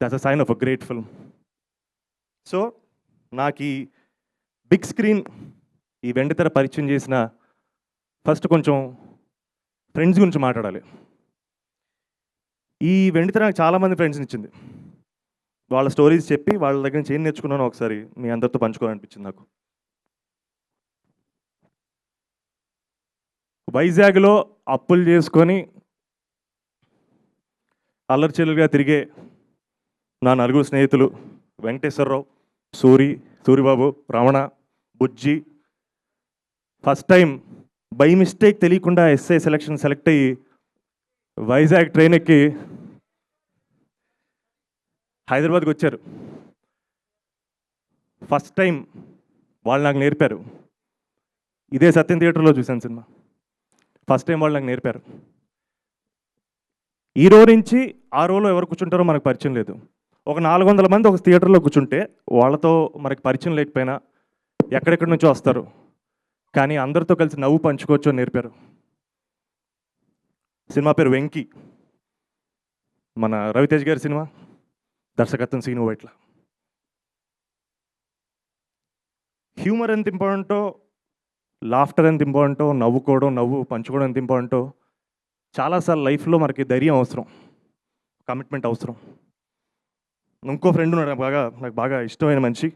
That's a sign of a great film. So నాకు ఈ big screen ఈ వెండితెర పరిచయం చేసిన ఫస్ట్ కొంచెం ఫ్రెండ్స్ గురించి మాట్లాడాలి. ఈ వెండితెర నాకు చాలామంది ఫ్రెండ్స్ని ఇచ్చింది. వాళ్ళ స్టోరీస్ చెప్పి వాళ్ళ దగ్గర నుంచి ఏం నేర్చుకున్నానో ఒకసారి మీ అందరితో పంచుకోవాలనిపించింది నాకు. వైజాగ్లో అప్పులు చేసుకొని అల్లరి చిల్లరగా తిరిగే నా నలుగురు స్నేహితులు వెంకటేశ్వరరావు, సూరిబాబు, రమణ, బుజ్జి ఫస్ట్ టైం బై మిస్టేక్ తెలియకుండా ఎస్ఐ సెలెక్ట్ అయ్యి వైజాగ్ ట్రైన్ ఎక్కి హైదరాబాద్కి వచ్చారు. ఫస్ట్ టైం వాళ్ళు నాకు నేర్పారు. ఇదే సత్యం థియేటర్లో చూశాను సినిమా. ఫస్ట్ టైం వాళ్ళు నాకు నేర్పారు. ఈ రో నుంచి ఆ రోలో ఎవరు కూర్చుంటారో మనకు పరిచయం లేదు. ఒక 400 మంది ఒక థియేటర్లో కూర్చుంటే వాళ్ళతో మనకి పరిచయం లేకపోయినా ఎక్కడెక్కడి నుంచో వస్తారు, కానీ అందరితో కలిసి నవ్వు పంచుకోవచ్చు అని నేర్పారు. సినిమా పేరు వెంకీ, మన రవితేజ్ గారి సినిమా, దర్శకత్వం సీను వైట్ల. హ్యూమర్ ఎంత ఇంపార్టెంటో, లాఫ్టర్ ఎంత ఇంపార్టెంటో, నవ్వు పంచుకోవడం ఎంత ఇంపార్టెంటో చాలాసార్లు లైఫ్లో మనకి ధైర్యం అవసరం, కమిట్మెంట్ అవసరం. ఇంకో ఫ్రెండ్ ఉన్నాడు నాకు బాగా ఇష్టమైన మనిషి,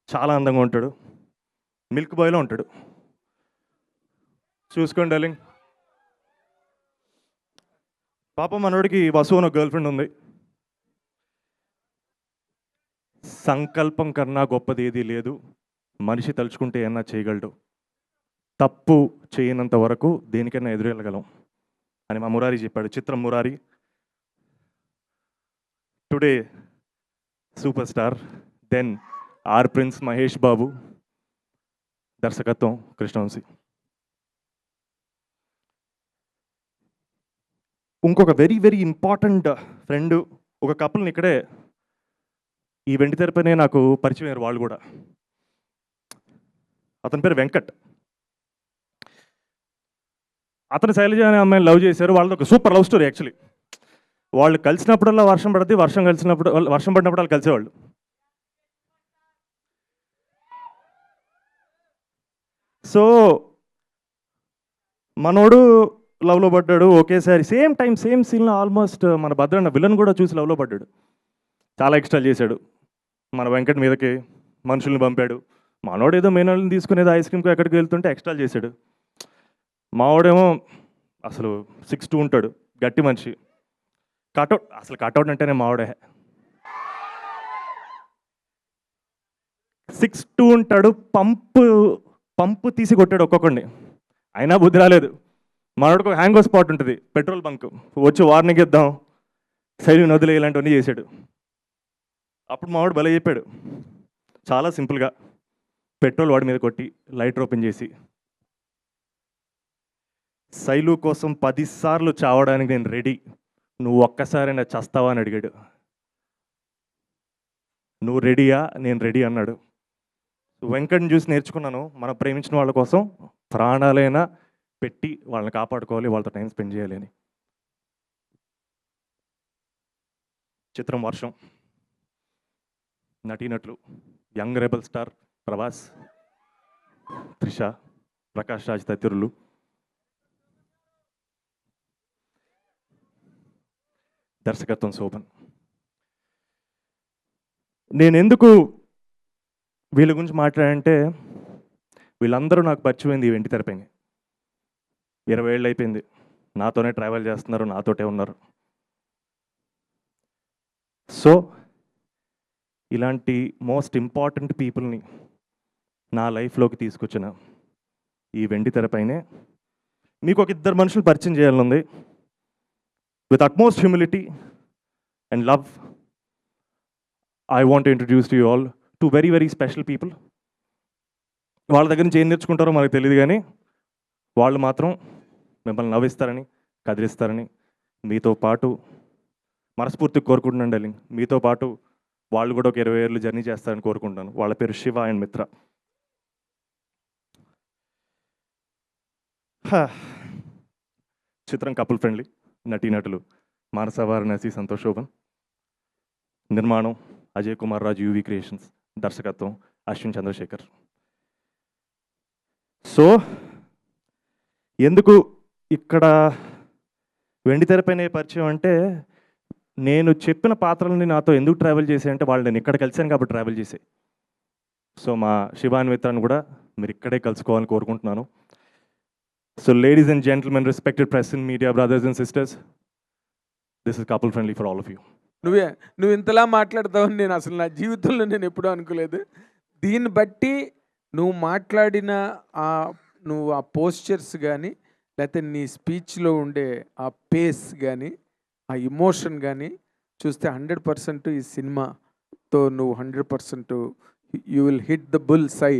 చాలా అందంగా ఉంటాడు, మిల్క్ బాయ్లో ఉంటాడు. చూసుకోండి డార్లింగ్. పాపం మనోడికి వసు అని ఒక గర్ల్ ఫ్రెండ్ ఉంది. సంకల్పం కన్నా గొప్పది ఏదీ లేదు, మనిషి తలుచుకుంటే ఏమన్నా చేయగలడు, తప్పు చేయనంత వరకు దేనికైనా ఎదురెళ్ళగలం అని మా మురారి చెప్పాడు. చిత్రం Murari. Today superstar, then our prince Mahesh Babu, దర్శకత్వం కృష్ణవంశీ. ఇంకొక వెరీ వెరీ ఇంపార్టెంట్ ఫ్రెండ్, ఒక కపుల్ని ఇక్కడే ఈ వెండితెరపైనే నాకు పరిచయం అయ్యారు వాళ్ళు కూడా. అతని పేరు వెంకట్. అతను శైలజ అనే అమ్మాయిని లవ్ చేశారు. వాళ్ళది ఒక సూపర్ లవ్ స్టోరీ యాక్చువల్లీ. వాళ్ళు కలిసినప్పుడల్లా వర్షం పడుతుంది, వర్షం పడినప్పుడు వాళ్ళు కలిసేవాళ్ళు. సో మనోడు లవ్లో పడ్డాడు ఒకేసారి, సేమ్ టైం సేమ్ సీన్లో. ఆల్మోస్ట్ మన భద్రన్న విలన్ కూడా చూసి లవ్లో పడ్డాడు. చాలా ఎక్స్ట్రా చేశాడు. మన వెంకట్ మీదకి మనుషుల్ని పంపాడు. మనోడు ఏదో మేనల్ని తీసుకునేది ఐస్ క్రీమ్కి ఎక్కడికి వెళ్తుంటే ఎక్స్ట్రా చేశాడు. మావాడేమో అసలు 6'2" ఉంటాడు, గట్టి మనిషి. కటౌట్ అంటేనే మావాడే. 6'2" ఉంటాడు, పంపు తీసి కొట్టాడు ఒక్కొక్కడిని, అయినా బుద్ధి రాలేదు. మనోడికి ఒక హ్యాంగో స్పాట్ ఉంటుంది, పెట్రోల్ బంక్, వచ్చి వార్నింగ్ ఇద్దాం, సైలు నదులు ఇలాంటివన్నీ చేశాడు. అప్పుడు మావాడు భలే చెప్పాడు, చాలా సింపుల్గా పెట్రోల్ వాడి మీద కొట్టి లైటర్ ఓపెన్ చేసి, శైలు కోసం 10 సార్లు చావడానికి నేను రెడీ, నువ్వు ఒక్కసారైనా చస్తావా అని అడిగాడు. నువ్వు రెడీయా? నేను రెడీ అన్నాడు. వెంకట్ని చూసి నేర్చుకున్నాను, మనం ప్రేమించిన వాళ్ళ కోసం ప్రాణాలైనా పెట్టి వాళ్ళని కాపాడుకోవాలి, వాళ్ళతో టైం స్పెండ్ చేయాలి అని. చిత్రం వర్షం. నటీనటులు young rebel star Prabhas, Trisha, Prakash Raj తదితరులు. దర్శకత్వం శోభన్. నేను ఎందుకు వీళ్ళ గురించి మాట్లాడంటే, వీళ్ళందరూ నాకు పరిచయమైంది ఈ వెండితెరపైన. 20 ఏళ్ళు అయిపోయింది, నాతోనే ట్రావెల్ చేస్తున్నారు, నాతోటే ఉన్నారు. సో ఇలాంటి మోస్ట్ ఇంపార్టెంట్ పీపుల్ని నా లైఫ్లోకి తీసుకొచ్చిన ఈ వెండితెరపైనే మీకు ఒక 2 మనుషులు పరిచయం చేయాలనుంది. With utmost humility and love, I want to introduce to you all 2 very very special people. వాళ్ళ దగ్గర నుంచి ఏం నేర్చుకుంటారో మనకు తెలియదు, కానీ వాళ్ళు మాత్రం మిమ్మల్ని నవ్విస్తారని, కదిలిస్తారని మీతో పాటు మనస్ఫూర్తిగా కోరుకుంటున్నాను డార్లింగ్. మీతో పాటు వాళ్ళు కూడా ఒక 20 ఏళ్ళు జర్నీ చేస్తారని కోరుకుంటాను. వాళ్ళ పేరు శివ అండ్ మిత్ర. చిత్రం కపుల్ ఫ్రెండ్లీ. నటీనటులు మానస వారణాసి, సంతోష్ శోభన్. నిర్మాణం అజయ్ కుమార్ రాజు, యూవి క్రియేషన్స్, దర్శకత్వం అశ్విన్ చంద్రశేఖర్. సో ఎందుకు ఇక్కడ వెండితెరపైన పరిచయం అంటే, నేను చెప్పిన పాత్రలని నాతో ఎందుకు ట్రావెల్ చేసాయి అంటే, వాళ్ళు నేను ఇక్కడ కలిశాను కాబట్టి ట్రావెల్ చేసాయి. సో మా శివాన్ మిత్రాన్ని కూడా మీరు ఇక్కడే కలుసుకోవాలని కోరుకుంటున్నాను. So ladies and gentlemen, respected press and media, brothers and sisters, this is couple friendly for all of you. నువ్వు ఇంతలా మాట్లాడతావని నేను అసలు నా జీవితంలో నేను ఎప్పుడూ అనుకోలేదు. దీన్ని బట్టి నువ్వు మాట్లాడిన నువ్వు ఆ పోస్చర్స్ కానీ, లేకపోతే నీ స్పీచ్లో ఉండే ఆ పేస్ కానీ, ఆ ఇమోషన్ కానీ చూస్తే 100% ఈ సినిమాతో నువ్వు 100% you will hit the bull's eye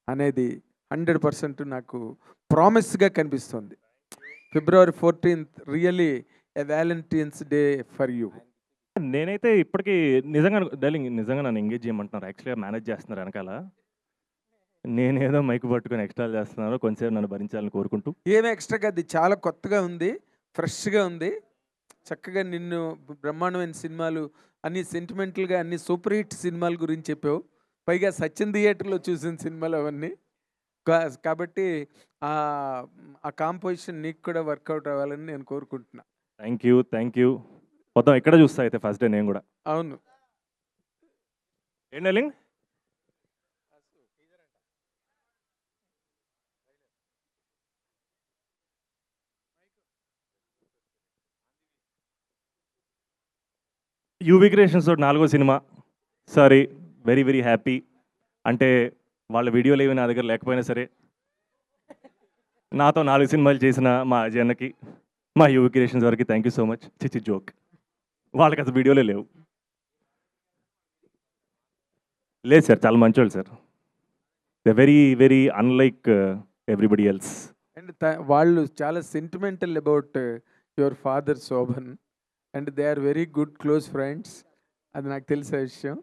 అనేది 100% నాకు ప్రామిస్గా కనిపిస్తుంది. February 14th really a Valentine's Day for you. నేనైతే ఇప్పటికీ నిజంగా డార్లింగ్, నిజంగా నన్ను ఎంగేజ్ చేయమంటున్నారు. యాక్చువల్గా మేనేజ్ చేస్తున్నారు వెనకాల. నేనేదో మైకు పట్టుకొని ఎక్స్ట్రా చేస్తున్నాను, కొంచెం నన్ను భరించాలని కోరుకుంటూ. ఏమి ఎక్స్ట్రాగా, అది చాలా కొత్తగా ఉంది, ఫ్రెష్గా ఉంది. చక్కగా నిన్ను బ్రహ్మాండమైన సినిమాలు అన్ని సెంటిమెంటల్గా అన్ని సూపర్ హిట్ సినిమాల గురించి చెప్పావు. పైగా సచిన్ థియేటర్లో చూసిన సినిమాలు అవన్నీ. కాబట్టి ఆ కాంపోజిషన్ నీకు కూడా వర్కౌట్ అవ్వాలని నేను కోరుకుంటున్నా. Thank you. మొత్తం ఎక్కడ చూస్తా అయితే ఫస్ట్ డే నేను కూడా. అవును. ఏం డార్లింగ్? యూవి క్రియేషన్స్ తోటి 4వ cinema. Sorry, very very happy. అంటే వాళ్ళ వీడియోలు ఏవి నా దగ్గర లేకపోయినా సరే, నాతో 4 సినిమాలు చేసిన మా అజయన్నకి, మా యూవి క్రియేషన్స్ వరకు థ్యాంక్ యూ సో మచ్. చిచి జోక్, వాళ్ళకి అసలు వీడియోలే లేవు. లేదు సార్, చాలా మంచోళ్ళు sir. They very very unlike everybody else. And వాళ్ళు చాలా sentimental about your father Sobhan, and they are very good close friends. అది నాకు తెలిసే విషయం.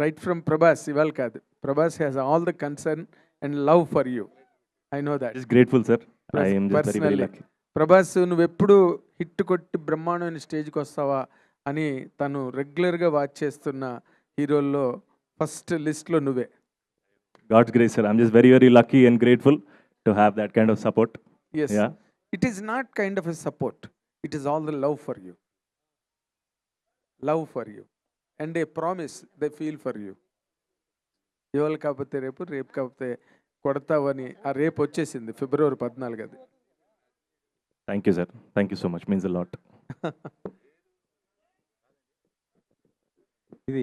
రైట్ ఫ్రమ్ ప్రభాస్, ఇవాళ కాదు, Prabhas has all the concern and love for you. I know that. Is grateful sir. I am just very very lucky. Prabhas నువ్వెప్పుడు hit కొట్టి బ్రహ్మాండమైన స్టేజ్కి వస్తావా అని తను రెగ్యులర్గా వాచ్ చేస్తున్న హీరోల్లో ఫస్ట్ లిస్ట్లో నువ్వే. God's grace, sir. I'm just very, very lucky and grateful to have that kind of support. Yes. Yeah. It is not kind of a support. It is all the love for you. Love for you. And a promise they feel for you. ఇవాళ కాకపోతే రేపు, రేపు కాకపోతే కొడతావని ఆ రేపు వచ్చేసింది, February 14. అది. Thank you, sir. Thank you so much. Means a lot. ఇది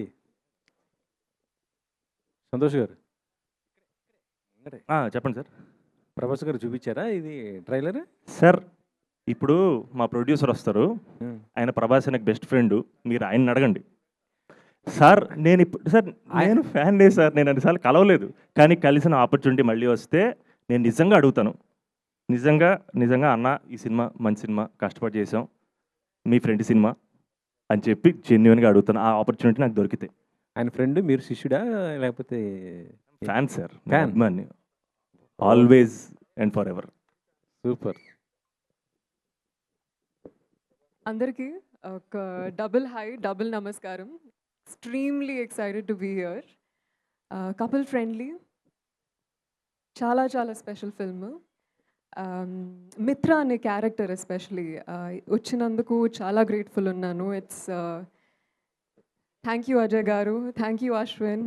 సంతోష్ గారు, చెప్పండి సార్. ప్రభాస్ గారు చూపించారా ఇది ట్రైలర్? సార్, ఇప్పుడు మా ప్రొడ్యూసర్ వస్తారు, ఆయన ప్రభాస్ నాకు బెస్ట్ ఫ్రెండ్, మీరు ఆయన్ని అడగండి. సార్ నేను ఫ్యాన్ లేదు సార్, నేను అన్నిసార్లు కలవలేదు, కానీ కలిసిన ఆపర్చునిటీ మళ్ళీ వస్తే నేను నిజంగా అడుగుతాను. నిజంగా అన్న, ఈ సినిమా మంచి సినిమా, కష్టపడి చేసాం, మీ ఫ్రెండ్ సినిమా అని చెప్పి జెన్యున్గా అడుగుతాను. ఆ ఆపర్చునిటీ నాకు దొరికితే. ఆయన ఫ్రెండ్, మీరు శిష్యుడా లేకపోతే? Fan sir, fan, always and forever ఎవర్. సూపర్. అందరికీ ఒక డబుల్ హై, డబుల్ నమస్కారం. Extremely excited to be here. Couple friendly, చాలా చాలా స్పెషల్ ఫిల్మ్. మిత్ర అనే క్యారెక్టర్ ఎస్పెషలీ వచ్చినందుకు చాలా గ్రేట్ఫుల్ ఉన్నాను. ఇట్స్ థ్యాంక్ యూ అజయ్ గారు, thank you Ashwin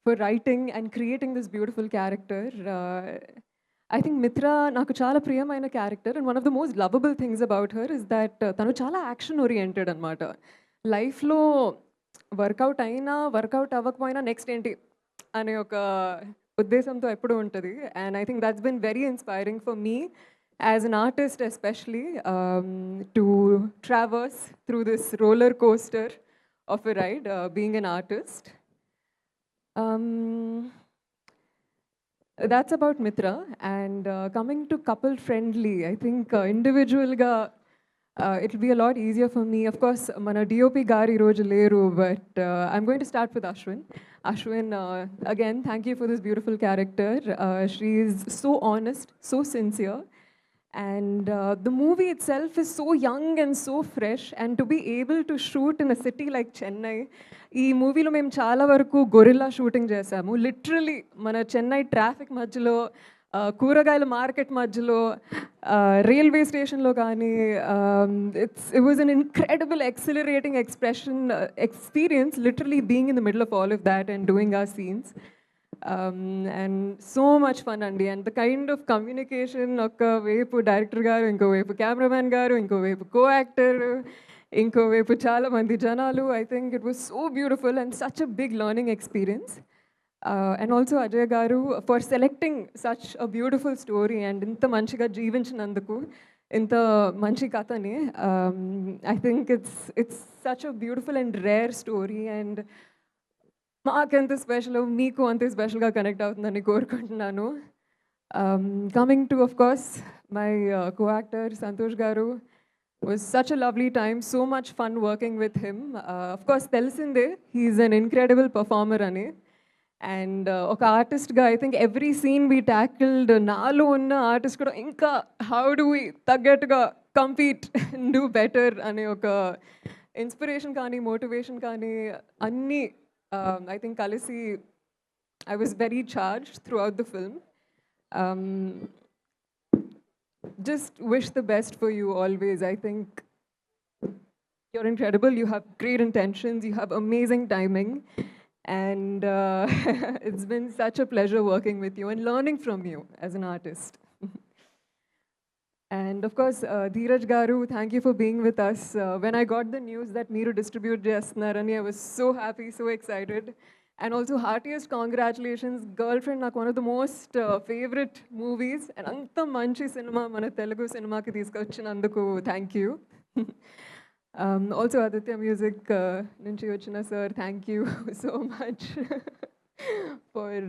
for writing and creating this beautiful character. I think Mitra నాకు చాలా ప్రియమైన character, and one of the most lovable things about her is that తను చాలా యాక్షన్ ఓరియంటెడ్ అనమాట. లైఫ్లో వర్కౌట్ అయినా వర్కౌట్ అవ్వకపోయినా నెక్స్ట్ ఏంటి అనే ఒక ఉద్దేశంతో ఎప్పుడు ఉంటుంది. And I think that's been very inspiring for me as an artist especially to traverse through this roller coaster of a ride being an artist. That's about Mitra. And coming to couple friendly, I think individual ga it'll be a lot easier for me. Of course, mana DOP gari roju leru, but I'm going to start with Ashwin. Ashwin, again, thank you for this beautiful character. She is so honest, so sincere, And the movie itself is so young and so fresh, and to be able to shoot in a city like Chennai, ఈ మూవీలో మేము చాలా వరకు gorilla shooting చేసాము. Literally మన Chennai traffic మధ్యలో, కూరగాయల market మధ్యలో, రైల్వే స్టేషన్లో కానీ, it was an incredible exhilarating experience literally being in the middle of all of that and doing our scenes. And so much fun అండి. And the kind of communication, ఒకవైపు director garu, ఇంకోవైపు cameraman గారు, ఇంకోవైపు co actor, ఇంకోవైపు చాలా మంది జనాలు. I think it was so beautiful and such a big learning experience. And also Ajay garu for selecting such a beautiful story and ఇంత మంచిగా జీవించినందుకు, ఇంత మంచి కథని. I think it's such a beautiful and rare story. And మాకెంత special, మీకు అంతే స్పెషల్గా కనెక్ట్ అవుతుందని కోరుకుంటున్నాను. Coming to of course my co-actor Santosh garu, was such a lovely time, so much fun working with him. Of course telisinde he is an incredible performer ani, and oka artist ga I think every scene we tackled naalo unna artist kuda inka how do we taggatuga compete and do better ane oka inspiration kaani motivation kaani anni I think kalisi I was very charged throughout the film. Just wish the best for you always. I think you're incredible. You have great intentions. You have amazing timing. And it's been such a pleasure working with you and learning from you as an artist. And of course, Dheeraj Garu, thank you for being with us. When I got the news that Meeru distribute Jasnarani, I was so happy, so excited. And also heartiest congratulations, Girlfriend, నాకు one of the most favorite movies. And అంత మంచి cinema మన తెలుగు సినిమాకి తీసుకొచ్చినందుకు thank you. Also Aditya music నుంచి వచ్చిన sir, thank you so much for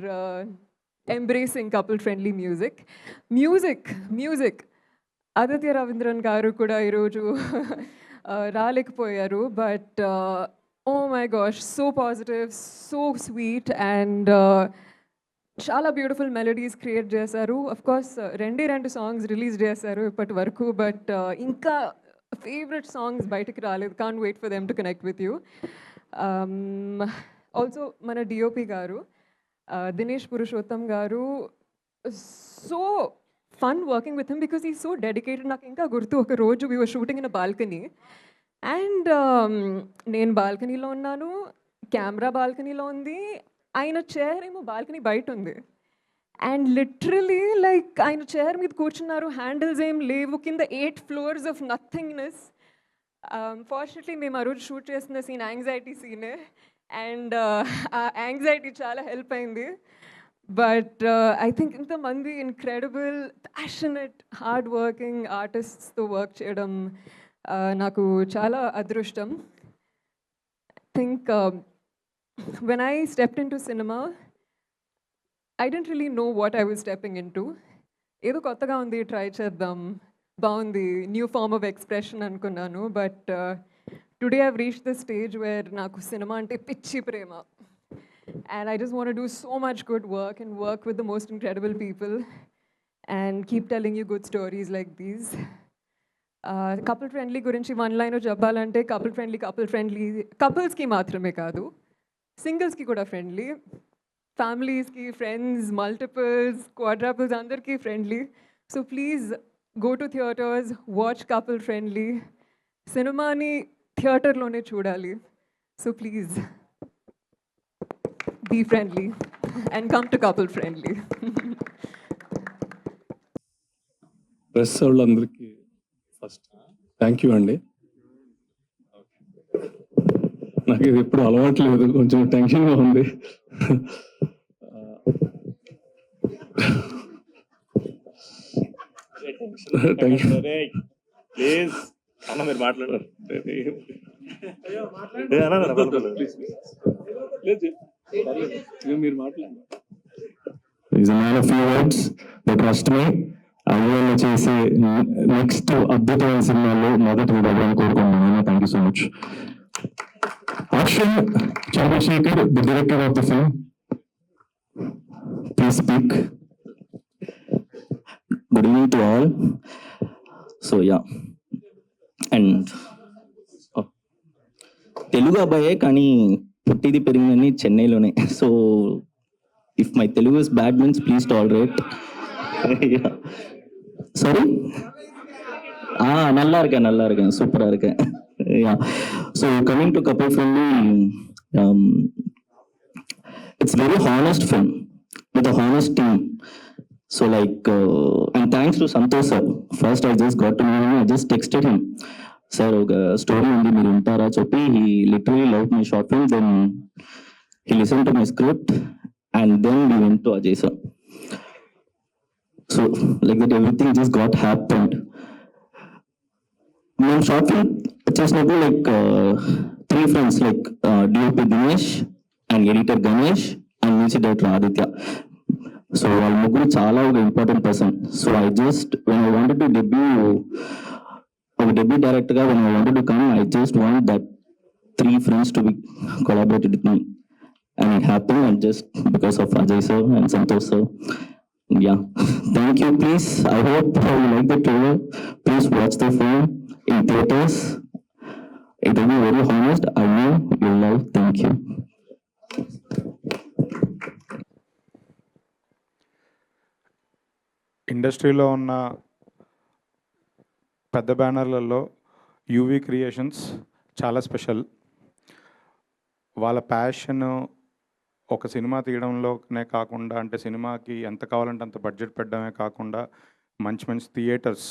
embracing couple friendly music. Aditya Ravindran garu కూడా ఈరోజు రాలేకపోయారు, but oh my gosh, so positive, so sweet, and చాలా బ్యూటిఫుల్ మెలడీస్ క్రియేట్ చేశారు. అఫ్ కోర్స్ రెండు సాంగ్స్ రిలీజ్ చేశారు ఇప్పటి వరకు, బట్ ఇంకా ఫేవరెట్ సాంగ్స్ బయటకు రాలేదు. Can't wait for them to connect with you. Also మన డిఓపి గారు దినేష్ పురుషోత్తం గారు, so fun working with him because ఈ సో డెడికేటెడ్. నాకు ఇంకా గుర్తు, ఒక రోజు we were shooting in a balcony and నేను బాల్కనీలో ఉన్నాను, కెమెరా బాల్కనీలో ఉంది, ఆయన చైర్ ఏమో బాల్కనీ బయట ఉంది. అండ్ లిటరలీ లైక్ ఆయన చైర్ మీద కూర్చున్నారు, హ్యాండిల్స్ ఏం లేవు, కింద 8 floors ఆఫ్ నథింగ్నెస్. ఫార్చునేట్లీ మేము ఆ రోజు షూట్ చేస్తున్న సీన్ యాంగ్జైటీ సీనే, అండ్ ఆ యాంగ్జైటీ చాలా హెల్ప్ అయింది. బట్ ఐ థింక్ ఇంతమంది ఇన్క్రెడిబుల్ ప్యాషనెట్ హార్డ్ వర్కింగ్ ఆర్టిస్ట్స్తో వర్క్ చేయడం నాకు చాలా అదృష్టం. Think when I stepped into cinema, I didn't really know what I was stepping into. ఏదో కొత్తగా ఉంది, ట్రై చేద్దాం, బాగుంది, న్యూ ఫార్మ్ ఆఫ్ ఎక్స్ప్రెషన్ అనుకున్నాను. But today I've reached the stage where నాకు సినిమా అంటే పిచ్చి ప్రేమ. And I just want to do so much good work and work with the most incredible people and keep telling you good stories like these. Couple friendly గురించి one line చెప్పాలంటే, couple friendly కపుల్స్కి మాత్రమే కాదు, సింగిల్స్కి కూడా friendly, ఫ్యామిలీస్కి, friends, multiples, quadruples అందరికీ friendly. So please go to theatres, watch couple friendly. సినిమాని థియేటర్లోనే చూడాలి. So please be friendly and come to couple friendly. Press వాళ్ళందరికీ ఫస్ట్ థ్యాంక్ యూ అండి. నాకు ఇది ఎప్పుడు అలవాట్లేదు, కొంచెం టెన్షన్గా ఉంది. ప్లీజ్ అన్న మీరు మాట్లాడారు. మీరు మాట్లాడండి. Is a man of few words, but trust me, అయ్యాలో చేసే నెక్స్ట్ అద్భుతమైన సినిమాల్లో మొదటి విధానం కోరుకుంటున్నాను. Thank you so much. అర్షల్ Chandrashekhar, the director of the film, please speak. Good evening to all. So yeah, and Telugu అబ్బాయే కానీ పుట్టిది పెరిగిందని చెన్నైలోనే. So if my Telugu is bad means please tolerate. Sorry, நல்லா இருக்கேன், சூப்பராக இருக்கேன். Yeah. So coming to couple friendly, it's very honest film with a honest team. So like, and thanks to Santosh sir. First I just got to know him, I just texted him, sir oka story undi meer untara cheppi. He literally loved my short film, then he listened to my script, and then we went to Ajay sir. So like that everything just got happened. మేము short film చేసినప్పుడు like 3 friends, like DOP Dinesh and editor Ganesh and music director Aditya. So వాళ్ళ ముగ్గురు చాలా ఒక important person. So I just when I wanted to debut, ఒక debut డైరెక్టర్గా when I wanted to come, I just want that 3 friends to be collaborated with me, and it happen and just because of Ajay sir and Santosh sir. Yeah, thank you. Please, I hope you like the trailer. Please watch the film in theaters. It will be very honest. I know you love. Thank you. ఇండస్ట్రీలో ఉన్న పెద్ద బ్యానర్లలో UV creations చాలా special. వాళ్ళ passion ఒక cinema తీయడంలోనే కాకుండా, అంటే సినిమాకి ఎంత కావాలంటే అంత బడ్జెట్ పెట్టడమే కాకుండా మంచి మంచి థియేటర్స్,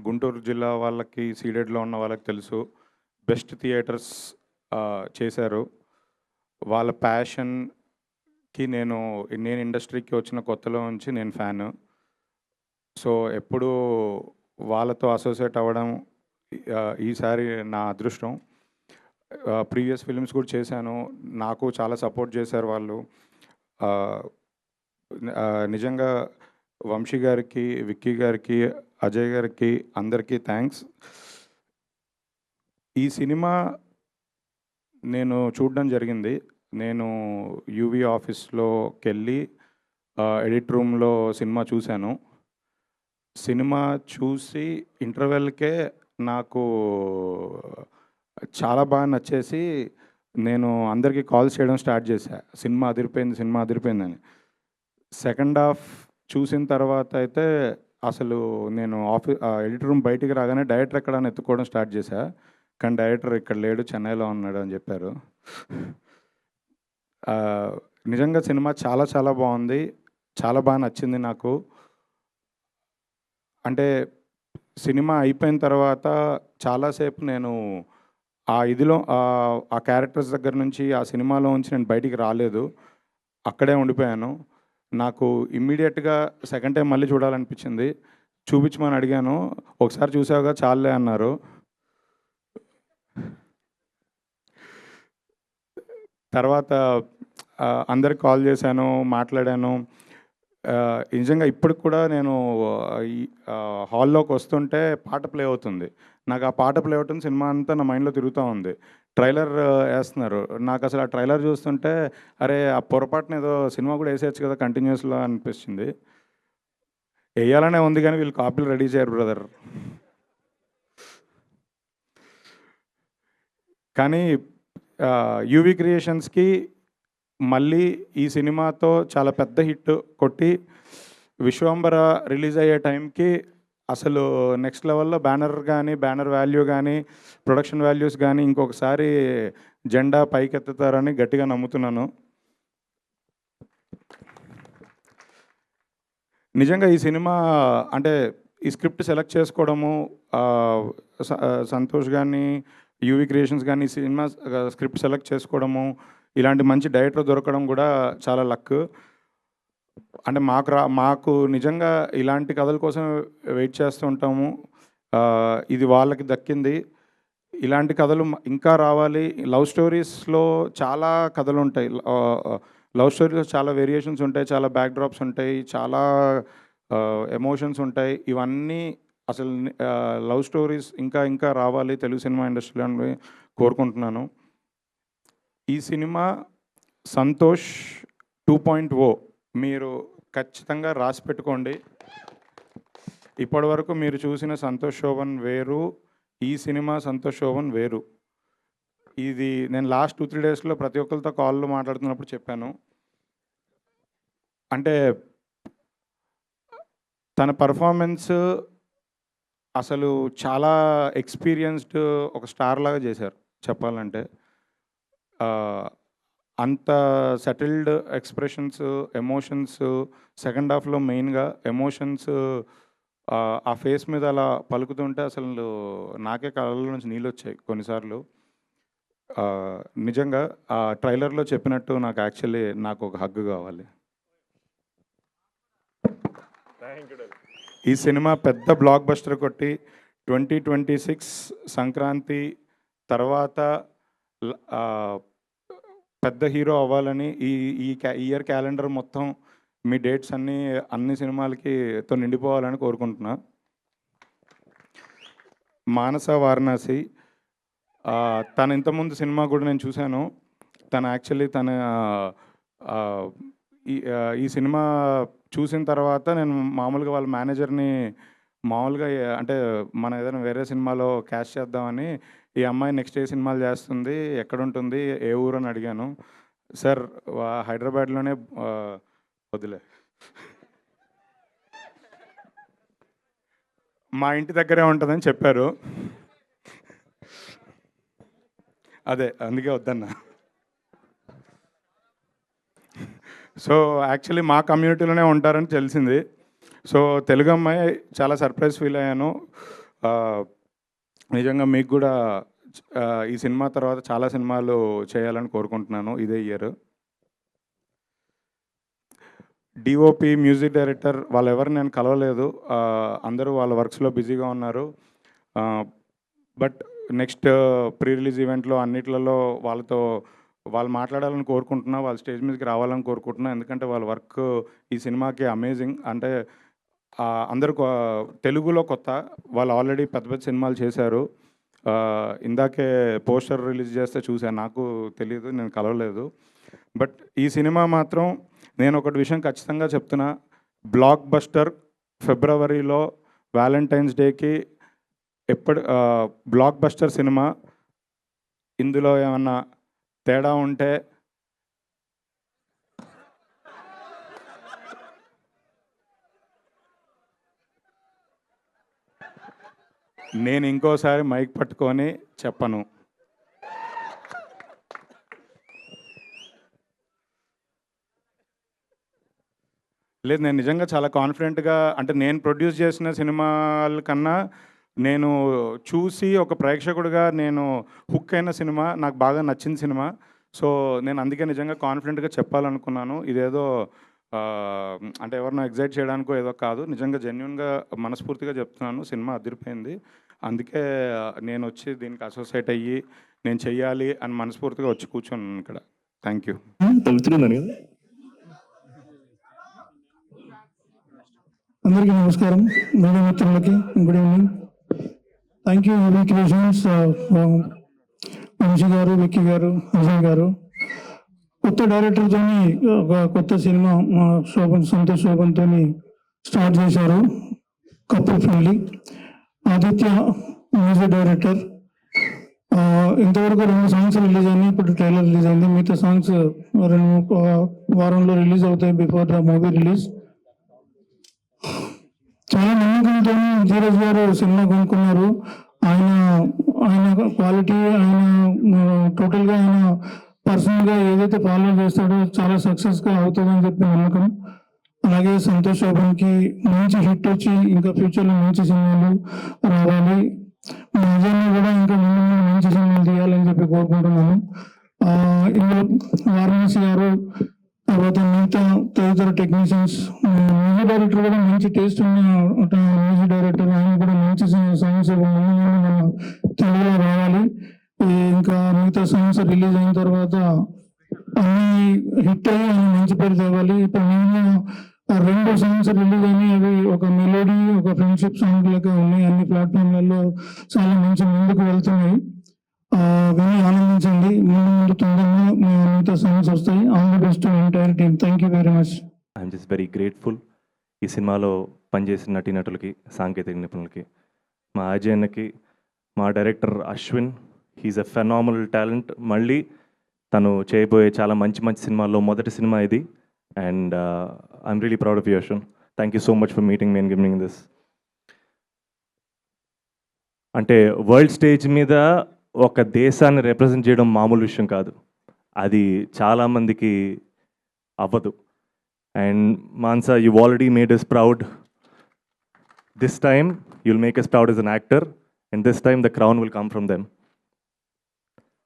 గుంటూరు జిల్లా వాళ్ళకి సీడెడ్లో ఉన్న వాళ్ళకి తెలుసు, బెస్ట్ థియేటర్స్ చేశారు. వాళ్ళ ప్యాషన్కి నేను ఇండస్ట్రీకి వచ్చిన కొత్తలో నుంచి నేను ఫ్యాను. సో ఎప్పుడూ వాళ్ళతో అసోసియేట్ అవ్వడం ఈసారి నా అదృష్టం. ప్రీవియస్ ఫిల్మ్స్ కూడా చేశాను, నాకు చాలా సపోర్ట్ చేశారు వాళ్ళు. నిజంగా వంశీ గారికి, విక్కీ గారికి, అజయ్ గారికి అందరికీ థ్యాంక్స్. ఈ సినిమా నేను చూడడం జరిగింది. నేను యూవీ ఆఫీస్లోకి వెళ్ళి ఎడిట్ రూమ్లో సినిమా చూశాను. సినిమా చూసి ఇంటర్వెల్కే నాకు చాలా బాగా నచ్చేసి నేను అందరికీ కాల్స్ చేయడం స్టార్ట్ చేశా, సినిమా అదిరిపోయిందని. సెకండ్ హాఫ్ చూసిన తర్వాత అయితే అసలు నేను ఎడిటర్ రూమ్ బయటికి రాగానే డైరెక్టర్ ఎక్కడ అని ఎత్తుకోవడం స్టార్ట్ చేశా. కానీ డైరెక్టర్ ఇక్కడ లేడు, చెన్నైలో ఉన్నాడు అని చెప్పారు. నిజంగా సినిమా చాలా చాలా బాగుంది, చాలా బాగా నచ్చింది నాకు. అంటే సినిమా అయిపోయిన తర్వాత చాలాసేపు నేను ఆ క్యారెక్టర్స్ దగ్గర నుంచి, ఆ సినిమాలో నుంచి నేను బయటికి రాలేదు, అక్కడే ఉండిపోయాను. నాకు ఇమ్మీడియట్గా సెకండ్ టైం మళ్ళీ చూడాలనిపించింది. చూపించమని అడిగాను, ఒకసారి చూసావుగా చాలే అన్నారు. తర్వాత అందరికి కాల్ చేశాను, మాట్లాడాను. నిజంగా ఇప్పటికి కూడా నేను ఈ హాల్లోకి వస్తుంటే పాట ప్లే అవుతుంది. నాకు ఆ పాట ప్లే అవుతుంది, సినిమా అంతా నా మైండ్లో తిరుగుతూ ఉంది. ట్రైలర్ వేస్తున్నారు, నాకు అసలు ఆ ట్రైలర్ చూస్తుంటే అరే ఆ పొరపాటున ఏదో సినిమా కూడా వేసేయచ్చు కదా కంటిన్యూస్లో అనిపించింది. వేయాలనే ఉంది కానీ వీళ్ళు కాపీలు రెడీ చేయరు బ్రదర్. కానీ యూవీ క్రియేషన్స్కి మళ్ళీ ఈ సినిమాతో చాలా పెద్ద హిట్ కొట్టి విశ్వంబర రిలీజ్ అయ్యే టైంకి అసలు నెక్స్ట్ లెవెల్లో బ్యానర్ వాల్యూ కానీ, ప్రొడక్షన్ వాల్యూస్ కానీ ఇంకొకసారి జెండా పైకెత్తుతారని గట్టిగా నమ్ముతున్నాను. నిజంగా ఈ సినిమా అంటే ఈ స్క్రిప్ట్ సెలెక్ట్ చేసుకోవడము, సంతోష్ కానీ యూవీ క్రియేషన్స్ కానీ ఈ సినిమా స్క్రిప్ట్ సెలెక్ట్ చేసుకోవడము, ఇలాంటి మంచి డైరెక్టర్ దొరకడం కూడా చాలా లక్. అంటే మాకు నిజంగా ఇలాంటి కథల కోసం వెయిట్ చేస్తూ ఉంటాము, ఇది వాళ్ళకి దక్కింది. ఇలాంటి కథలు ఇంకా రావాలి. లవ్ స్టోరీస్లో చాలా కథలు ఉంటాయి, లవ్ స్టోరీలో చాలా వేరియేషన్స్ ఉంటాయి, చాలా బ్యాక్ డ్రాప్స్ ఉంటాయి, చాలా ఎమోషన్స్ ఉంటాయి. ఇవన్నీ అసలు లవ్ స్టోరీస్ ఇంకా రావాలి తెలుగు సినిమా ఇండస్ట్రీలో అని కోరుకుంటున్నాను. ఈ సినిమా సంతోష్ 2.0 మీరు ఖచ్చితంగా రాసి పెట్టుకోండి. ఇప్పటివరకు మీరు చూసిన సంతోష్ శోభన్ వేరు, ఈ సినిమా సంతోష్ శోభన్ వేరు. ఇది నేను లాస్ట్ 2-3 డేస్లో ప్రతి ఒక్కరితో కాల్లో మాట్లాడుతున్నప్పుడు చెప్పాను. అంటే తన పర్ఫార్మెన్స్ అసలు చాలా ఎక్స్పీరియన్స్డ్ ఒక స్టార్ లాగా చేశారు చెప్పాలంటే. అంత సెటిల్డ్ ఎక్స్ప్రెషన్స్, ఎమోషన్స్, సెకండ్ హాఫ్లో మెయిన్గా ఎమోషన్స్ ఆ ఫేస్ మీద అలా పలుకుతుంటే అసలు నాకే కళ్ళ నుంచి నీళ్ళు వచ్చాయి కొన్నిసార్లు. నిజంగా ఆ ట్రైలర్లో చెప్పినట్టు నాకు ఒక హగ్గు కావాలి. ఈ సినిమా పెద్ద బ్లాక్ బస్టర్ కొట్టి 2026 సంక్రాంతి తర్వాత పెద్ద హీరో అవ్వాలని ఈ ఇయర్ క్యాలెండర్ మొత్తం మీ డేట్స్ అన్ని సినిమాలతో నిండిపోవాలని కోరుకుంటున్నా. మానస వారణాసి తన ఇంతకుముందు సినిమా కూడా నేను చూశాను. యాక్చువల్లీ ఈ సినిమా చూసిన తర్వాత నేను మామూలుగా వాళ్ళ మేనేజర్ని అంటే మన ఏదైనా వేరే సినిమాలో క్యాస్ట్ చేద్దామని, ఈ అమ్మాయి నెక్స్ట్ ఏ సినిమాలు చేస్తుంది, ఎక్కడుంటుంది, ఏ ఊరు అని అడిగాను. సార్ హైదరాబాద్లోనే వదిలే మా ఇంటి దగ్గరే ఉంటుందని చెప్పారు. అదే అందుకే వద్దన్నా. సో యాక్చువల్లీ మా కమ్యూనిటీలోనే ఉంటారని తెలిసింది. సో తెలుగు అమ్మాయి చాలా సర్ప్రైజ్ ఫీల్ అయ్యాను. నిజంగా మీకు కూడా ఈ సినిమా తర్వాత చాలా సినిమాలు చేయాలని కోరుకుంటున్నాను ఇదే ఇయర్. డిఓపి, మ్యూజిక్ డైరెక్టర్ వాళ్ళెవరు నేను కలవలేదు, అందరూ వాళ్ళ వర్క్స్లో బిజీగా ఉన్నారు. బట్ నెక్స్ట్ ప్రీ రిలీజ్ ఈవెంట్లో అన్నిట్లలో వాళ్ళు మాట్లాడాలని కోరుకుంటున్నా, వాళ్ళ స్టేజ్ మీదకి రావాలని కోరుకుంటున్నా. ఎందుకంటే వాళ్ళ వర్క్ ఈ సినిమాకి అమేజింగ్. అంటే అందరూ తెలుగులో కొత్త, వాళ్ళు ఆల్రెడీ పెద్ద పెద్ద సినిమాలు చేశారు. ఇందాకే పోస్టర్ రిలీజ్ చేస్తే చూశాను, నాకు తెలియదు, నేను కలవలేదు. బట్ ఈ సినిమా మాత్రం నేను ఒకటి విషయం ఖచ్చితంగా చెప్తున్నా, బ్లాక్ బస్టర్. ఫిబ్రవరిలో వ్యాలంటైన్స్ డేకి బ్లాక్ బస్టర్ సినిమా. ఇందులో ఏమన్నా తేడా ఉంటే నేను ఇంకోసారి మైక్ పట్టుకొని చెప్పను. లేదు, నేను నిజంగా చాలా కాన్ఫిడెంట్గా, అంటే నేను ప్రొడ్యూస్ చేసిన సినిమాల కన్నా నేను చూసి ఒక ప్రేక్షకుడిగా నేను హుక్ అయిన సినిమా, నాకు బాగా నచ్చిన సినిమా. సో నేను అందుకే నిజంగా కాన్ఫిడెంట్గా చెప్పాలనుకున్నాను. ఇదేదో అంటే ఎవరినో ఎగ్జైట్ చేయడానికో ఏదో కాదు, నిజంగా జెన్యున్గా మనస్ఫూర్తిగా చెప్తున్నాను. సినిమా అదిరిపోయింది. అందుకే నేను వచ్చి దీనికి అసోసియేట్ అయ్యి నేను చెయ్యాలి అని మనస్ఫూర్తిగా వచ్చి కూర్చున్నాను ఇక్కడ. Thank you. తెలుస్తున్నాను కదా. అందరికీ నమస్కారం, మీడియా మిత్రులకి good evening. Thank you AB creations, Vamsi గారు, విక్కీ గారు, అజయ్ గారు. కొత్త డైరెక్టర్తో ఒక కొత్త సినిమా సంతోష్ శోభన్తో స్టార్ట్ చేశారు, couple friendly. Aditya music director. ఇంతవరకు 2 సాంగ్స్ రిలీజ్ అయినాయి, ఇప్పుడు ట్రైలర్ రిలీజ్ అయింది. మిగతా సాంగ్స్ 2 వారంలో రిలీజ్ అవుతాయి బిఫోర్ ద మూవీ రిలీజ్. చాలా నమ్మకంతో ధీరజ్ గారు సినిమా కొనుక్కున్నారు. ఆయన క్వాలిటీ, టోటల్గా ఆయన పర్సనల్గా ఏదైతే ఫాలో చేస్తాడో చాలా సక్సెస్గా అవుతుందని చెప్పి నమ్మకం. అలాగే సంతోష్ శోభన్కి మంచి హిట్ వచ్చి ఇంకా ఫ్యూచర్లో మంచి సినిమాలు రావాలి. నిజంగా కూడా ఇంకా ముందు మంచి సినిమాలు తీయాలని చెప్పి కోరుకుంటున్నాను. ఇందులో వారణాసి గారు, తర్వాత మిగతా తదితర టెక్నీషియన్స్, మ్యూజిక్ డైరెక్టర్ కూడా మంచి టేస్ట్ ఉన్న మ్యూజిక్ డైరెక్టర్, ఆయన కూడా మంచి సాంగ్స్ మన తెలుగులో రావాలి. ఇంకా మిగతా సాంగ్స్ రిలీజ్ అయిన తర్వాత అన్ని హిట్ అయ్యి ఆయన మంచి పేరు తేవాలి. ఇప్పుడు నేను 2 సాంగ్స్ రిలీజ్ అయినాయి, అవి ఒక మెలోడీ, ఒక ఫ్రెండ్షిప్ సాంగ్ లెక్క ఉన్నాయి. అన్ని ప్లాట్ఫామ్లలో చాలా మంచి ముందుకు వెళ్తున్నాయి. విని ఆనందించండి. ముందు తొందరగా మిగతా సాంగ్స్ వస్తాయి. All the best to entire team. Thank you very much. I'm just very grateful. ఈ సినిమాలో పనిచేసిన నటీనటులకి, సాంకేతిక నిపుణులకి, మా అజయ్ అన్నకి, మా డైరెక్టర్ అశ్విన్, హీఈస్ ఎ ఫెనామినల్ టాలెంట్. మళ్ళీ తను చేయబోయే చాలా మంచి మంచి సినిమాల్లో మొదటి సినిమా ఇది. And I'm really proud of you Ashwin. Thank you so much for meeting me and giving this. అంటే వరల్డ్ స్టేజ్ మీద ఒక దేశాన్ని రిప్రజెంట్ చేయడం మామూలు విషయం కాదు. అది చాలామందికి అవ్వదు. And Mansa, you already made us proud. This time you'll make us proud as an actor, and this time the crown will come from them.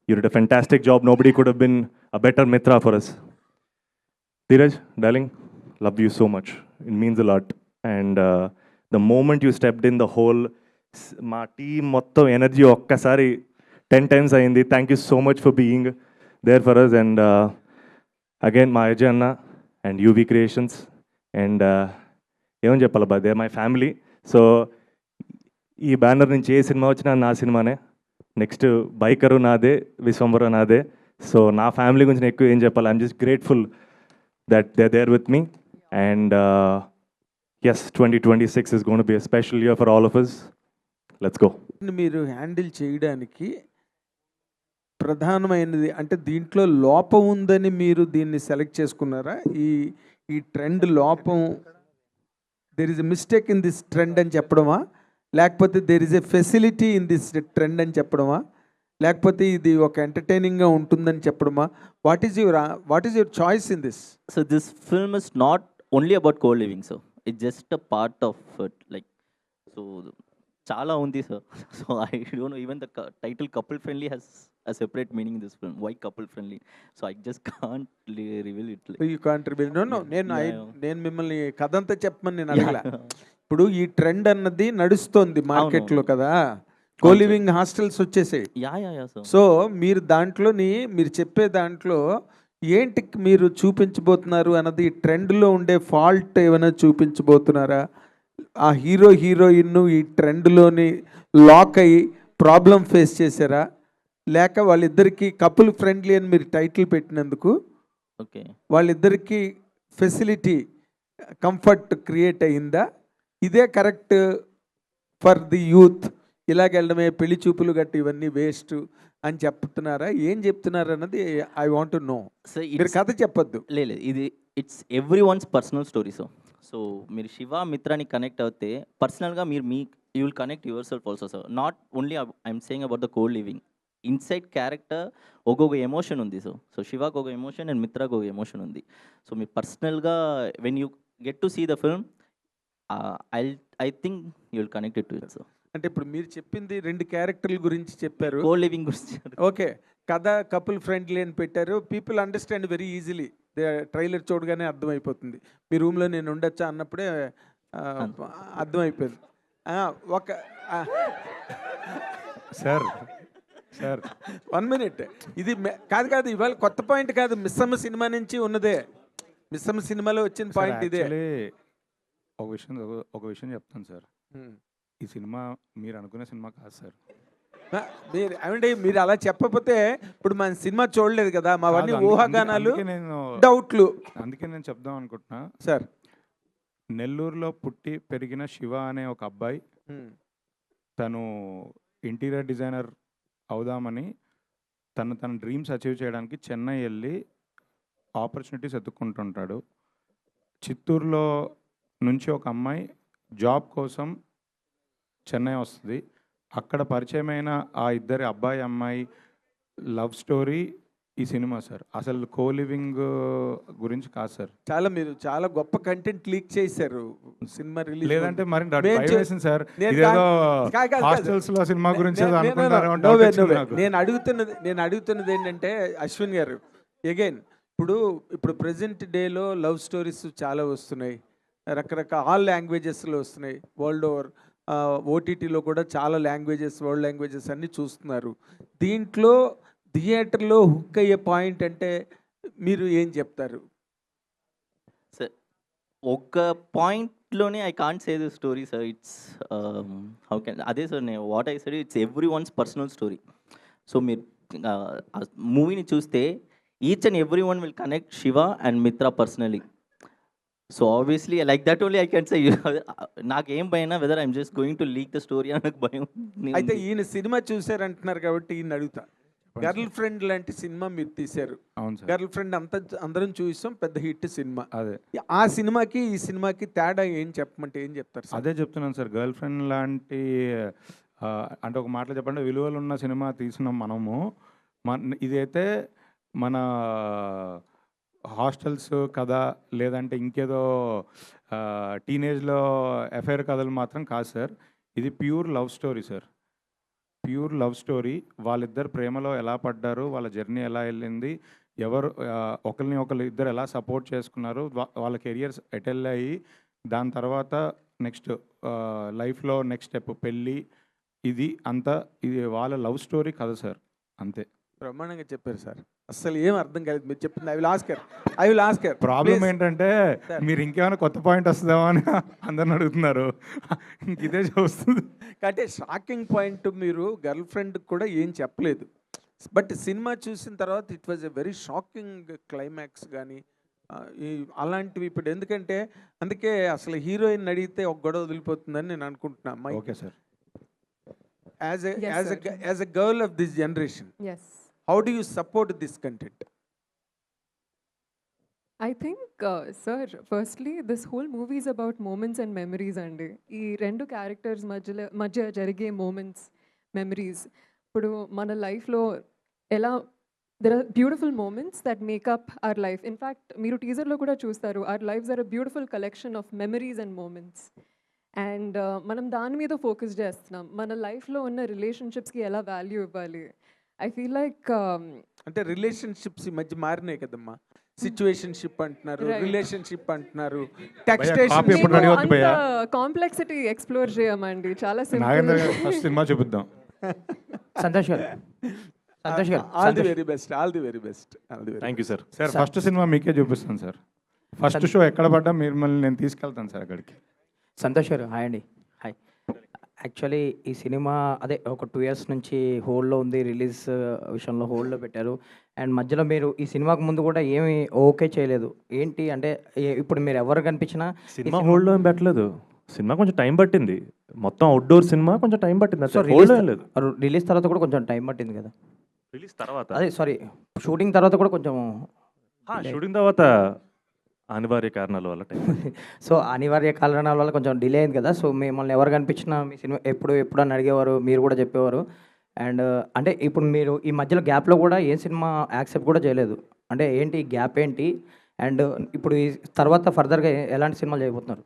You did a fantastic job. Nobody could have been a better mitra for us. Dheeraj, darling, love you so much. It means a lot. And the moment you stepped in, the whole మా team మొత్తం energy ఒక్కసారి 10 times అయింది. Thank you so much for being there for us. And again మా అజయ్ అన్న and UV creations. And ఏమని చెప్పాలి, they my family. So ఈ banner నుంచి ఏ సినిమా వచ్చినా నా సినిమానే. నెక్స్ట్ బైకరు నాదే, విశ్వంబర నాదే. సో నా ఫ్యామిలీ గురించి నేను ఎక్కువ ఏం చెప్పాలి. I'm just grateful that they there with me. And yes, 2026 is going to be a special year for all of us. Let's go. మీరు హ్యాండిల్ చేయడానికి ప్రధానమైనది అంటే దీంట్లో లోపం ఉందని మీరు దీన్ని సెలెక్ట్ చేసుకున్నారా? ఈ ట్రెండ్ లోపం, there is a mistake in this trend అని చెప్పడమా, లేకపోతే there is a facility in this trend అని చెప్పడమా, లేకపోతే ఇది ఒక ఎంటర్టైనింగ్గా ఉంటుందని చెప్పడమా? What is your choice in this? So this film is not only about co-living, so it's just a part of it. Like, so chala undi, sir. So I don't know, even the title couple friendly has a separate meaning in this film. Why couple friendly? So I just can't reveal it. Like, you can't reveal. No Yeah. నేను మిమ్మల్ని కథ అంతా చెప్పమని నేను అడగల. ఇప్పుడు ఈ trend అన్నది నడుస్తోంది మార్కెట్లో కదా, కోలివింగ్ హాస్టల్స్ వచ్చేసాయి. yeah, sir. సో మీరు దాంట్లోని మీరు చెప్పే దాంట్లో ఏంటి మీరు చూపించబోతున్నారు అన్నది ట్రెండ్లో ఉండే ఫాల్ట్ ఏమైనా చూపించబోతున్నారా? ఆ హీరోయిన్ ఈ ట్రెండ్లోని లాక్ అయ్యి ప్రాబ్లం ఫేస్ చేశారా, లేక వాళ్ళిద్దరికీ కపుల్ ఫ్రెండ్లీ అని మీరు టైటిల్ పెట్టినందుకు Okay. వాళ్ళిద్దరికీ ఫెసిలిటీ కంఫర్ట్ క్రియేట్ అయ్యిందా? ఇదే కరెక్ట్ ఫర్ ది యూత్, ఇలాగెళ్ళడమే పెళ్లి చూపులు గట్టి ఇవన్నీ వేస్ట్ అని చెప్తున్నారా? ఏం చెప్తున్నారు అన్నది I want to know. So మీరు it's కథ చెప్పొద్దు. లేదు, ఇది it's everyone's personal story. So మీరు శివ మిత్రాని కనెక్ట్ అవుతే పర్సనల్గా మీరు you will connect your self also, sir. Not only I'm saying about the co living. Inside character ఒక్కొక్క ఎమోషన్ ఉంది. సో శివాకు ఒక ఎమోషన్ అండ్ మిత్రాకు ఒక ఎమోషన్ ఉంది. సో మీరు పర్సనల్గా when you get to see the film, I think you will connect it to it. So అంటే ఇప్పుడు మీరు చెప్పింది 2 క్యారెక్టర్ల గురించి చెప్పారు. కో లివింగ్ గురించి ఓకే, కథ కపుల్ ఫ్రెండ్లీ అని పెట్టారు. People understand very easily. Trailer చూడగానే అర్థమైపోతుంది. మీ రూమ్లో నేను ఉండొచ్చా అన్నప్పుడే అర్థమైపోయింది. ఒక సార్ 1 minute, ఇది కాదు ఇవాళ కొత్త పాయింట్ కాదు, మిస్సమ్మ సినిమా నుంచి ఉన్నదే. మిస్సమ్మ సినిమాలో వచ్చిన పాయింట్ ఇదే. ఒక విషయం చెప్తాను సార్. ఈ సినిమా మీరు అనుకునే సినిమా కాదు సార్. మీరు ఏమండి, మీరు అలా చెప్పకపోతే ఇప్పుడు మన సినిమా చూడలేదు కదా, మావన్నీ ఊహాగానాలు, డౌట్లు. అందుకే నేను చెప్దాం అనుకుంటున్నా సార్. నెల్లూరులో పుట్టి పెరిగిన శివ అనే ఒక అబ్బాయి, తను ఇంటీరియర్ డిజైనర్ అవుదామని తన డ్రీమ్స్ అచీవ్ చేయడానికి చెన్నై వెళ్ళి ఆపర్చునిటీస్ ఎత్తుక్కుంటుంటాడు. చిత్తూరులో నుంచి ఒక అమ్మాయి జాబ్ కోసం చెన్నై వస్తుంది. అక్కడ పరిచయమైన ఆ ఇద్దరి అబ్బాయి అమ్మాయి లవ్ స్టోరీ ఈ సినిమా సార్. అసలు కో లివింగ్ గురించి కాదు సార్. మీరు చాలా గొప్ప కంటెంట్ లీక్ చేశారు సినిమా రిలీజ్. లేదంటే మరి సార్, ఇదేదో హాస్టల్స్ లో సినిమా గురించి నేను అడుగుతున్నది ఏంటంటే అశ్విన్ గారు, అగైన్ ఇప్పుడు ప్రెసెంట్ డేలో లవ్ స్టోరీస్ చాలా వస్తున్నాయి, రకరకాల ఆల్ లాంగ్వేజెస్లో వస్తున్నాయి, వరల్డ్ ఓవర్. ఓటీటీలో కూడా చాలా లాంగ్వేజెస్, వరల్డ్ లాంగ్వేజెస్ అన్నీ చూస్తున్నారు. దీంట్లో థియేటర్లో హుక్ అయ్యే పాయింట్ అంటే మీరు ఏం చెప్తారు? సార్, ఒక పాయింట్లోనే I can't say the story sir. It's how can అదే సార్, నేను what I said, it's everyone's personal story. So మీరు మూవీని చూస్తే each and every one will connect Shiva and Mitra personally. So obviously like that only I can say నాకేం భయం whether I'm just going to leak the story అని నాకు భయం అయితే ఈయన సినిమా చూసారంటున్నారు కాబట్టి ఈయన అడుగుతా. గర్ల్ ఫ్రెండ్ లాంటి సినిమా మీరు తీశారు. అవును సార్. గర్ల్ ఫ్రెండ్ అందరం చూసాం, పెద్ద హిట్ సినిమా. అదే ఆ సినిమాకి ఈ సినిమాకి తేడా ఏం చెప్పమంటే ఏం చెప్తారు సార్? అదే చెప్తున్నాను సార్. గర్ల్ ఫ్రెండ్ లాంటి అంటే ఒక మాటలో చెప్పండి, విలువలు ఉన్న సినిమా తీసినాం మనము. ఇదైతే మన హాస్టల్స్ కథ లేదంటే ఇంకేదో టీనేజ్లో అఫైర్ కథలు మాత్రం కాదు సార్. ఇది pure love story sir. Pure love story. వాళ్ళిద్దరు ప్రేమలో ఎలా పడ్డారు, వాళ్ళ జర్నీ ఎలా వెళ్ళింది, ఎవరు ఒకరిని ఒకరు ఇద్దరు ఎలా సపోర్ట్ చేసుకున్నారు, వాళ్ళ కెరియర్స్ ఎటు వెళ్ళాయి, దాని తర్వాత నెక్స్ట్ లైఫ్లో నెక్స్ట్ స్టెప్ పెళ్ళి, ఇది అంతా ఇది వాళ్ళ లవ్ స్టోరీ కథ సార్, అంతే. బ్రహ్మాండంగా చెప్పారు సార్. అసలు ఏం అర్థం కాలేదు మీరు చెప్పింది. I will Oscar. ప్రాబ్లం ఏంటంటే మీరు ఇంకేమైనా కొత్త పాయింట్ వస్తుందేమో అని అందరిని అడుగుతున్నారు. ఇదే చూస్తుంది. అంటే షాకింగ్ పాయింట్, మీరు గర్ల్ ఫ్రెండ్ కూడా ఏం చెప్పలేదు, బట్ సినిమా చూసిన తర్వాత it was a very shocking climax కానీ అలాంటివి. ఇప్పుడు ఎందుకంటే అందుకే అసలు హీరోయిన్ అడిగితే ఒక గొడవ వదిలిపోతుందని నేను అనుకుంటున్నా. Okay sir. As a girl of this generation, Yes. How do you support this content? I think, sir, firstly, this whole movie is about moments and memories అండి. ఈ రెండు క్యారెక్టర్స్ మధ్య జరిగే moments, memories. ఇప్పుడు మన లైఫ్లో ఎలా there are beautiful moments that make up our life. In fact, మీరు టీజర్లో కూడా చూస్తారు, our lives are a beautiful collection of memories and moments. And మనం దాని మీద ఫోకస్ చేస్తున్నాం. మన లైఫ్లో ఉన్న రిలేషన్షిప్స్కి ఎలా వాల్యూ ఇవ్వాలి. ఐ ఫీల్ లైక్ అంటే రిలేషన్షిప్స్ ఈ మధ్య మారినాయి కదమ్మా. సిచ్యువేషన్షిప్ అంటున్నారు, Right. రిలేషన్షిప్ అంటున్నారు, కాపీ టెక్స్టేషన్. ఎప్పుడు రెడీ అవుతుంది భయ్యా? కాంప్లెక్సిటీ ఎక్స్ప్లోర్ చేయమండి, చాలా నాగేంద్ర సింపుల్. గారు ఫస్ట్ సినిమా చూపిద్దాం. సంతోష్ గారు, సంతోష్ గారు, all the very best, all the very best, all the very. Thank you sir. Sir first cinema మీకే చూపిస్తాను సార్. ఫస్ట్ షో ఎక్కడ పడ్డా మిమ్మల్ని నేను తీసుకెళ్తాను సార్ అక్కడికి. సంతోష్ గారు, హాయ్ అండి. హాయ్. యాక్చువల్లీ ఈ సినిమా అదే ఒక 2 years నుంచి హోల్డ్లో ఉంది, రిలీజ్ విషయంలో హోల్డ్లో పెట్టారు. అండ్ మధ్యలో మీరు ఈ సినిమాకు ముందు కూడా ఏమి ఓకే చేయలేదు. ఏంటి అంటే ఇప్పుడు మీరు ఎవరు కనిపించినా సినిమా హోల్డ్లో ఏం పెట్టలేదు. సినిమా కొంచెం టైం పట్టింది. మొత్తం అవుట్డోర్ సినిమా కొంచెం టైం పట్టింది. సో హోల్డ్లో ఏం లేదు. రిలీజ్ తర్వాత కూడా కొంచెం టైం పట్టింది కదా. రిలీజ్ తర్వాత అదే సారీ, షూటింగ్ తర్వాత కూడా కొంచెం షూటింగ్ తర్వాత అనివార్య కారణాల వల్ల టైం. సో అనివార్య కారణాల వల్ల కొంచెం డిలే అయింది కదా. సో మిమ్మల్ని ఎవరు కనిపించినా మీ సినిమా ఎప్పుడు అని అడిగేవారు, మీరు కూడా చెప్పేవారు. అండ్ అంటే ఇప్పుడు మీరు ఈ మధ్యలో గ్యాప్లో కూడా ఏ సినిమా యాక్సెప్ట్ కూడా చేయలేదు. అంటే ఏంటి గ్యాప్ ఏంటి? అండ్ ఇప్పుడు ఈ తర్వాత ఫర్దర్గా ఎలాంటి సినిమాలు చేయబోతున్నారు?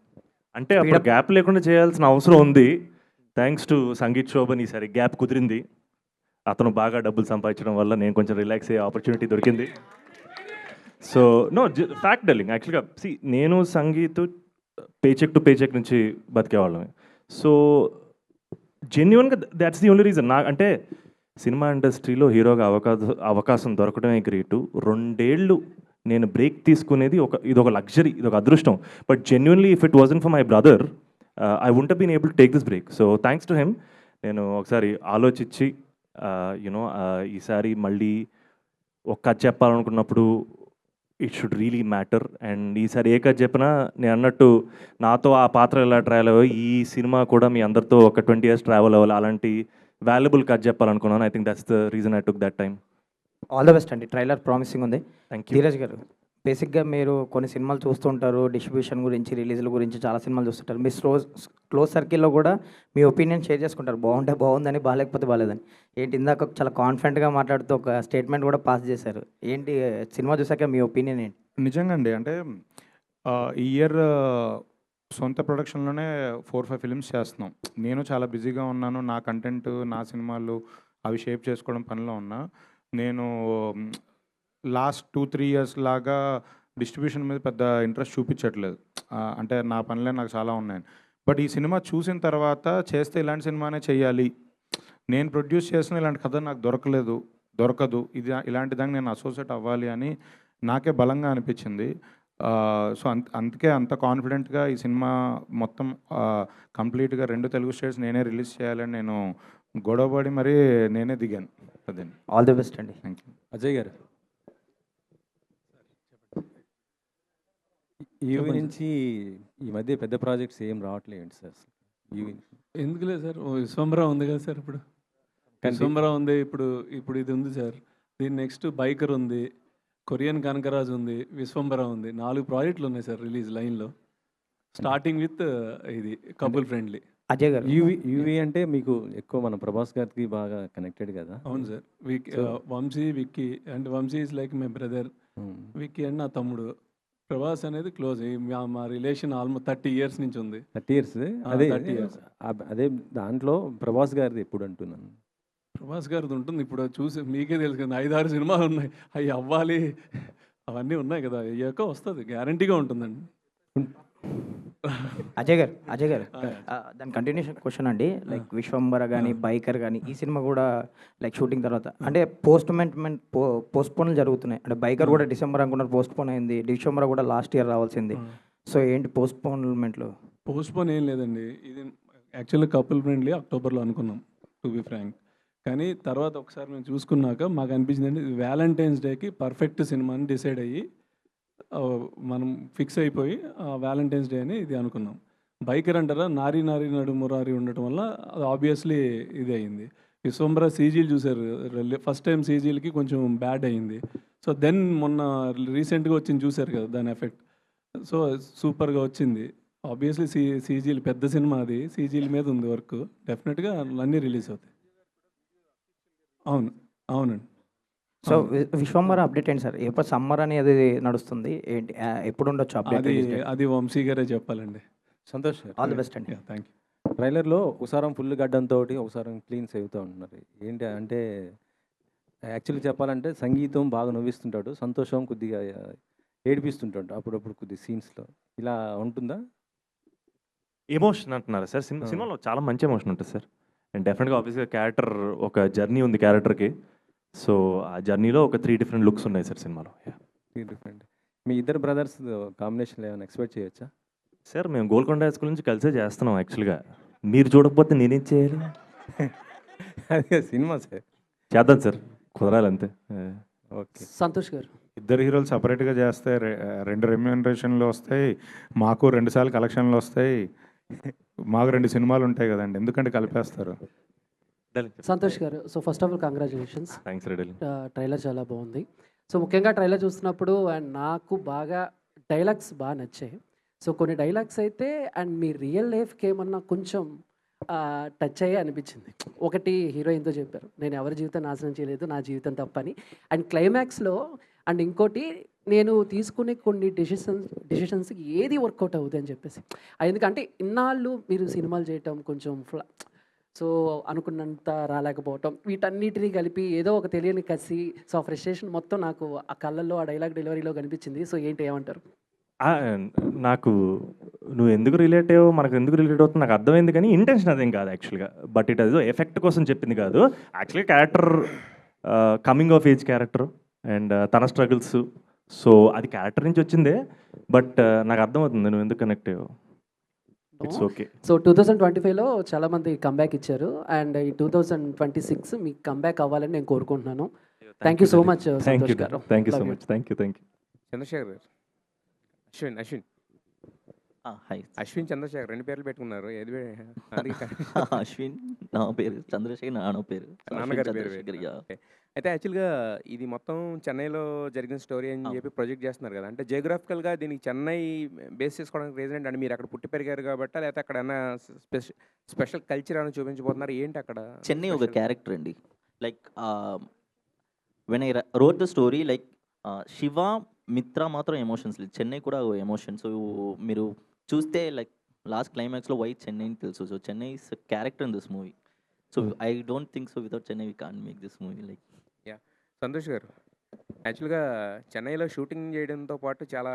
అంటే అప్పుడు గ్యాప్ లేకుండా చేయాల్సిన అవసరం ఉంది. థ్యాంక్స్ టు సంగీత్ శోభన్ ఈసారి గ్యాప్ కుదిరింది. అతను బాగా డబ్బులు సంపాదించడం వల్ల నేను కొంచెం రిలాక్స్ అయ్యే ఆపర్చునిటీ దొరికింది. సో నో ఫ్యాక్ట్ టెల్లింగ్, యాక్చువల్గా నేను సంగీత్ పేచెక్ టు పేచెక్ నుంచి బతికేవాళ్ళమే. సో జెన్యున్గా దాట్స్ ది ఓన్లీ రీజన్. అంటే సినిమా ఇండస్ట్రీలో హీరోగా అవకాశం దొరకడమే గ్రేటు. 2 ఏళ్ళు నేను బ్రేక్ తీసుకునేది ఇదొక లగ్జరీ, ఇదొక అదృష్టం. But genuinely if it wasn't for my brother I wouldn't been able to take this break. So thanks to him. నేను ఒకసారి ఆలోచించి యూనో ఈసారి మళ్ళీ ఒక కథ చెప్పాలనుకున్నప్పుడు it should really matter. And ఈసారి ఏ కథ చెప్పినా నేను అన్నట్టు నాతో ఆ పాత్ర ఎలా ట్రావెల్ అవ్వాలి, ఈ సినిమా కూడా మీ అందరితో ఒక 20 years ట్రావెల్ అవ్వాలి, అలాంటి వాల్యుబుల్ కథ చెప్పాలనుకున్నాను. I think that's the reason I took that time. All the best అండి. ట్రైలర్ ప్రామిసింగ్ ఉంది. Thank you. ధీరజ్ గారు, బేసిక్గా మీరు కొన్ని సినిమాలు చూస్తుంటారు, డిస్ట్రిబ్యూషన్ గురించి, రిలీజ్ల గురించి చాలా సినిమాలు చూస్తుంటారు. మీ క్లోజ్ సర్కిల్లో కూడా మీ ఒపీనియన్ షేర్ చేసుకుంటారు, బాగుంటే బాగుందని, బాగాలేకపోతే బాగాలేదని. ఏంటి ఇందాక చాలా కాన్ఫిడెంట్గా మాట్లాడుతూ ఒక స్టేట్మెంట్ కూడా పాస్ చేశారు. ఏంటి సినిమా చూసాక మీ ఒపీనియన్ ఏంటి? నిజంగా అండి, అంటే ఈ ఇయర్ సొంత ప్రొడక్షన్లోనే 4-5 ఫిలిమ్స్ చేస్తున్నాం. నేను చాలా బిజీగా ఉన్నాను. నా కంటెంట్, నా సినిమాలు అవి షేప్ చేసుకోవడం పనిలో ఉన్నా. నేను లాస్ట్ 2-3 years లాగా డిస్ట్రిబ్యూషన్ మీద పెద్ద ఇంట్రెస్ట్ చూపించట్లేదు. అంటే నా పనులే నాకు చాలా ఉన్నాయి. బట్ ఈ సినిమా చూసిన తర్వాత చేస్తే ఇలాంటి సినిమానే చేయాలి, నేను ప్రొడ్యూస్ చేసిన ఇలాంటి కథ నాకు దొరకదు, ఇలాంటి దాన్ని నేను అసోసియేట్ అవ్వాలి అని నాకే బలంగా అనిపించింది. సో అందుకే అంత కాన్ఫిడెంట్గా ఈ సినిమా మొత్తం కంప్లీట్గా 2 తెలుగు స్టేట్స్ నేనే రిలీజ్ చేయాలని నేను గొడవపడి మరీ నేనే దిగాను. అదే. ఆల్ ది బెస్ట్ అండి. Thank you. అజయ్ గారు, ఈవీ నుంచి ఈ మధ్య పెద్ద ప్రాజెక్ట్స్ ఏం రావట్లేదు సార్ అసలు. ఈవీ ఎందుకులే సార్ విశ్వంబరా ఉంది కదా సార్ ఇప్పుడు విశ్వంబరా ఉంది ఇప్పుడు ఇది ఉంది సార్. దీని నెక్స్ట్ బైకర్ ఉంది, కొరియన్ కనకరాజు ఉంది, విశ్వంబరా ఉంది. 4 ప్రాజెక్టులు ఉన్నాయి సార్ రిలీజ్ లైన్లో, స్టార్టింగ్ విత్ ఇది కపుల్ ఫ్రెండ్లీ. అజయ్ గారు యూవీ అంటే మీకు ఎక్కువ మన ప్రభాస్ గారికి బాగా కనెక్టెడ్ కదా. అవును sir. Vamsi, Vicky and Vamsi is like my brother, Vicky and నా తమ్ముడు. ప్రభాస్ అనేది క్లోజ్. మా రిలేషన్ ఆల్మోస్ట్ 30 years నుంచి ఉంది. 30 years. అదే 30 years. అదే దాంట్లో ప్రభాస్ గారిది ఎప్పుడు అంటున్నాను. ప్రభాస్ గారిది ఉంటుంది ఇప్పుడు చూసి మీకే తెలుసు కదా, 5-6 సినిమాలు ఉన్నాయి. అవి అవ్వాలి అవన్నీ ఉన్నాయి కదా, అయ్యాక వస్తుంది, గ్యారంటీగా ఉంటుందండి. అజయ్ గారు దాని కంటిన్యూషన్ క్వశ్చన్ అండి. లైక్ విశ్వంబర కానీ బైకర్ కానీ ఈ సినిమా కూడా లైక్ షూటింగ్ తర్వాత అంటే పోస్ట్పోన్లు జరుగుతున్నాయి. అంటే బైకర్ కూడా డిసెంబర్ అనుకున్నారు, పోస్ట్పోన్ అయింది. డిసెంబర్ కూడా లాస్ట్ ఇయర్ రావాల్సింది. సో ఏంటి పోస్ట్పోన్మెంట్లు? పోస్ట్పోన్ ఏం లేదండి, ఇది యాక్చువల్లీ కపుల్ ఫ్రెండ్లీ అక్టోబర్లో అనుకున్నాం టు బి ఫ్రాంక్. కానీ తర్వాత ఒకసారి మేము చూసుకున్నాక మాకు అనిపించిందండి వ్యాలంటైన్స్ డేకి పర్ఫెక్ట్ సినిమాని డిసైడ్ అయ్యి మనం ఫిక్స్ అయిపోయి వ్యాలంటైన్స్ డే అని ఇది అనుకున్నాం. బైకర్ అంటారా, నారీ నడు మురారి ఉండటం వల్ల అది ఆబ్వియస్లీ ఇది అయింది. విశ్వంబర సీజీలు చూసారు, ఫస్ట్ టైం సీజీలకి కొంచెం బ్యాడ్ అయింది. సో దెన్ మొన్న రీసెంట్గా వచ్చింది చూసారు కదా దాని ఎఫెక్ట్. సో సూపర్గా వచ్చింది. ఆబ్వియస్లీ సీజీలు పెద్ద సినిమా, అది సీజీల మీద ఉంది వర్క్. డెఫినెట్గా అన్నీ రిలీజ్ అవుతాయి. అవునండి. సో విశ్వంబర అప్డేట్ ఏంటి సార్? ఎప్పుడు సమ్మర్ అనేది నడుస్తుంది ఏంటి, ఎప్పుడు ఉండొచ్చు అప్డేట్? అది వంశీ గారే చెప్పాలండి. Santosh sir, all the best అండి. Thank you. ట్రైలర్లో ఒకసారి ఫుల్ గడ్డంతో ఒకసారి క్లీన్ సేవుతూ ఉంటున్నారు. ఏంటి అంటే యాక్చువల్లీ చెప్పాలంటే సంగీతం బాగా నవ్విస్తుంటాడు, సంతోషం కొద్దిగా ఏడిపిస్తుంటాడు అప్పుడప్పుడు కొద్ది సీన్స్లో. ఇలా ఉంటుందా? ఎమోషన్ అంటున్నారా సార్? సినిమాలో చాలా మంచి ఎమోషన్ ఉంటుంది సార్. అండ్ డెఫినెట్గా ఆబ్వియస్గా క్యారెక్టర్ ఒక జర్నీ ఉంది క్యారెక్టర్కి. సో ఆ జర్నీలో ఒక 3 different లుక్స్ ఉన్నాయి సార్ సినిమాలో. 3 different. మీ ఇద్దరు బ్రదర్స్ కాంబినేషన్లో ఏమైనా ఎక్స్పెక్ట్ చేయొచ్చా? సార్ మేము గోల్కొండ హై స్కూల్ నుంచి కలిసే చేస్తున్నాం యాక్చువల్గా. మీరు చూడకపోతే నేనేం చేయాలి? అదే సినిమా సార్ చేద్దాం సార్, కుదరాలి అంతే. ఓకే. సంతోష్ గారు ఇద్దరు హీరోలు సపరేట్గా చేస్తే 2 రెమ్యూనరేషన్లు వస్తాయి, మాకు 2 సార్లు కలెక్షన్లు వస్తాయి, మాకు 2 సినిమాలు ఉంటాయి కదండి, ఎందుకంటే కలిపేస్తారు. సంతోష్ గారు, so first of all congratulations. Thanks ready. Trailer చాలా బాగుంది. సో ముఖ్యంగా ట్రైలర్ చూస్తున్నప్పుడు అండ్ నాకు బాగా డైలాగ్స్ బాగా నచ్చాయి. సో కొన్ని డైలాగ్స్ అయితే అండ్ మీ రియల్ లైఫ్కి ఏమన్నా కొంచెం టచ్ అయ్యే అనిపించింది. ఒకటి హీరోయిన్తో చెప్పారు, నేను ఎవరి జీవితం నాశనం చేయలేదు, నా జీవితం తప్పని. అండ్ క్లైమాక్స్లో అండ్ ఇంకోటి, నేను తీసుకునే కొన్ని డెసిషన్స్కి ఏది వర్కౌట్ అవుతుంది అని చెప్పేసి. ఎందుకంటే ఇన్నాళ్ళు మీరు సినిమాలు చేయటం కొంచెం సో అనుకున్నంత రాలేకపోవటం, వీటన్నిటిని కలిపి ఏదో ఒక తెలియని కసి, సో ఫ్రస్ట్రేషన్ మొత్తం నాకు ఆ కళ్ళల్లో ఆ డైలాగ్ డెలివరీలో కనిపించింది. సో ఏంటి ఏమంటారు? నాకు నువ్వు ఎందుకు రిలేట్ అయ్యో, మనకు ఎందుకు రిలేట్ అవుతుంది నాకు అర్థమైంది, కానీ ఇంటెన్షన్ అదేం కాదు యాక్చువల్గా. బట్ ఇట్ అదో ఎఫెక్ట్ కోసం చెప్పింది కాదు. యాక్చువల్గా character coming of age character and తన స్ట్రగుల్స్, సో అది క్యారెక్టర్ నుంచి వచ్చిందే. బట్ నాకు అర్థమవుతుంది నువ్వు ఎందుకు కనెక్ట్ అయ్యో. It's okay. సో 2025లో చాలామంది కంబ్యాక్ ఇచ్చారు అండ్ ఈ 2026 మీకు కంబ్యాక్ అవ్వాలని నేను కోరుకుంటున్నాను. Thank you so much Santosh garu. Thank you so much. Thank you. Chandrashekhar garu, Ashwin hi. Ashwin Chandrasekhar 2 పేర్లు పెట్టుకున్నారు. ఏది అశ్విన్ నా పేరు, చంద్రశేఖర్ నాన్న పేరు, నాన్నగారి పేరు. అయితే యాక్చువల్గా ఇది మొత్తం చెన్నైలో జరిగిన స్టోరీ అని చెప్పి ప్రొజెక్ట్ చేస్తున్నారు కదా, అంటే జియోగ్రాఫికల్గా దీనికి చెన్నై బేస్ చేసుకోవడానికి రీజన్ ఏంటంటే మీరు అక్కడ పుట్టి పెరిగారు కాబట్టి, లేకపోతే అక్కడ ఏమైనా స్పెషల్ కల్చర్ అని చూపించబోతున్నారు ఏంటి అక్కడ? చెన్నై ఒక క్యారెక్టర్ అండి. Like when I wrote the story, like Shiva మిత్ర మాత్రం ఎమోషన్స్ లేదు, చెన్నై కూడా ఎమోషన్స్. సో మీరు చూస్తే లైక్ లాస్ట్ క్లైమాక్స్లో వై చెన్నై అని తెలుసు. So Chennai is character in this movie. So I don't think so without Chennai we can't make this movie. Like Santosh గారు, యాక్చువల్గా చెన్నైలో షూటింగ్ చేయడంతో పాటు చాలా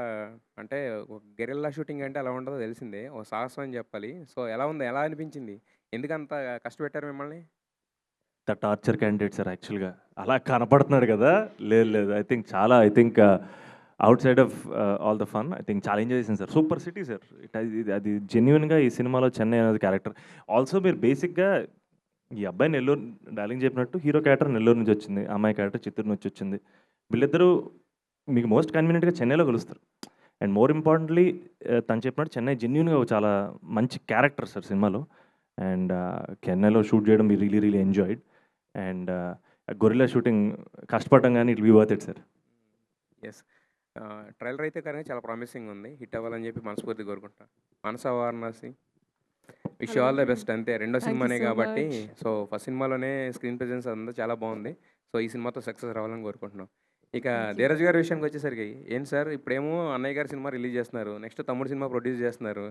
అంటే ఒక గెరిల్లా షూటింగ్ అంటే ఎలా ఉండదో తెలిసిందే, ఒక సాహసం అని చెప్పాలి. సో ఎలా ఉంది, ఎలా అనిపించింది, ఎందుకంత కష్టపెట్టారు మిమ్మల్ని? ద టార్చర్ క్యాండిడేట్ సార్ యాక్చువల్గా అలా కనపడుతున్నాడు కదా. లేదు I think out side of all the fun I think చాలా ఎంజాయ్ చేసింది సార్. Super city sir. అది జెన్యున్గా ఈ సినిమాలో చెన్నై అనేది క్యారెక్టర్. ఆల్సో మీరు బేసిక్గా ఈ అబ్బాయి నెల్లూరు, డార్లింగ్ చెప్పినట్టు హీరో క్యారెక్టర్ నెల్లూరు నుంచి వచ్చింది, అమ్మాయి క్యారెక్టర్ చిత్తూరు నుంచి వచ్చింది. వీళ్ళిద్దరూ మీకు మోస్ట్ కన్వీనియంట్గా చెన్నైలో కలుస్తారు. అండ్ మోర్ ఇంపార్టెంట్లీ తను చెప్పినట్టు చెన్నై జెన్యున్గా చాలా మంచి క్యారెక్టర్ సార్ సినిమాలో. అండ్ చెన్నైలో షూట్ చేయడం we really enjoyed. And guerrilla shooting కష్టపడడం కానీ it be worth it sir. Yes. Trailer అయితే కానీ చాలా ప్రామిసింగ్ ఉంది. హిట్ అవ్వాలని చెప్పి మనస్ఫూర్తిగా కోరుకుంటా. Manasa Varanasi wish all the best. అంతే రెండో Thank you సినిమానే so కాబట్టి much. సో ఫస్ట్ సినిమాలోనే స్క్రీన్ ప్రెజెన్స్ అంతా చాలా బాగుంది. సో ఈ సినిమాతో సక్సెస్ రావాలని కోరుకుంటున్నాం. ఇక Thank you. ధీరజ్ గారి విషయానికి వచ్చేసరికి ఏంటి సార్ ఇప్పుడేమో అన్నయ్య గారి సినిమా రిలీజ్ చేస్తున్నారు, నెక్స్ట్ తమ్ముడు సినిమా ప్రొడ్యూస్ చేస్తున్నారు.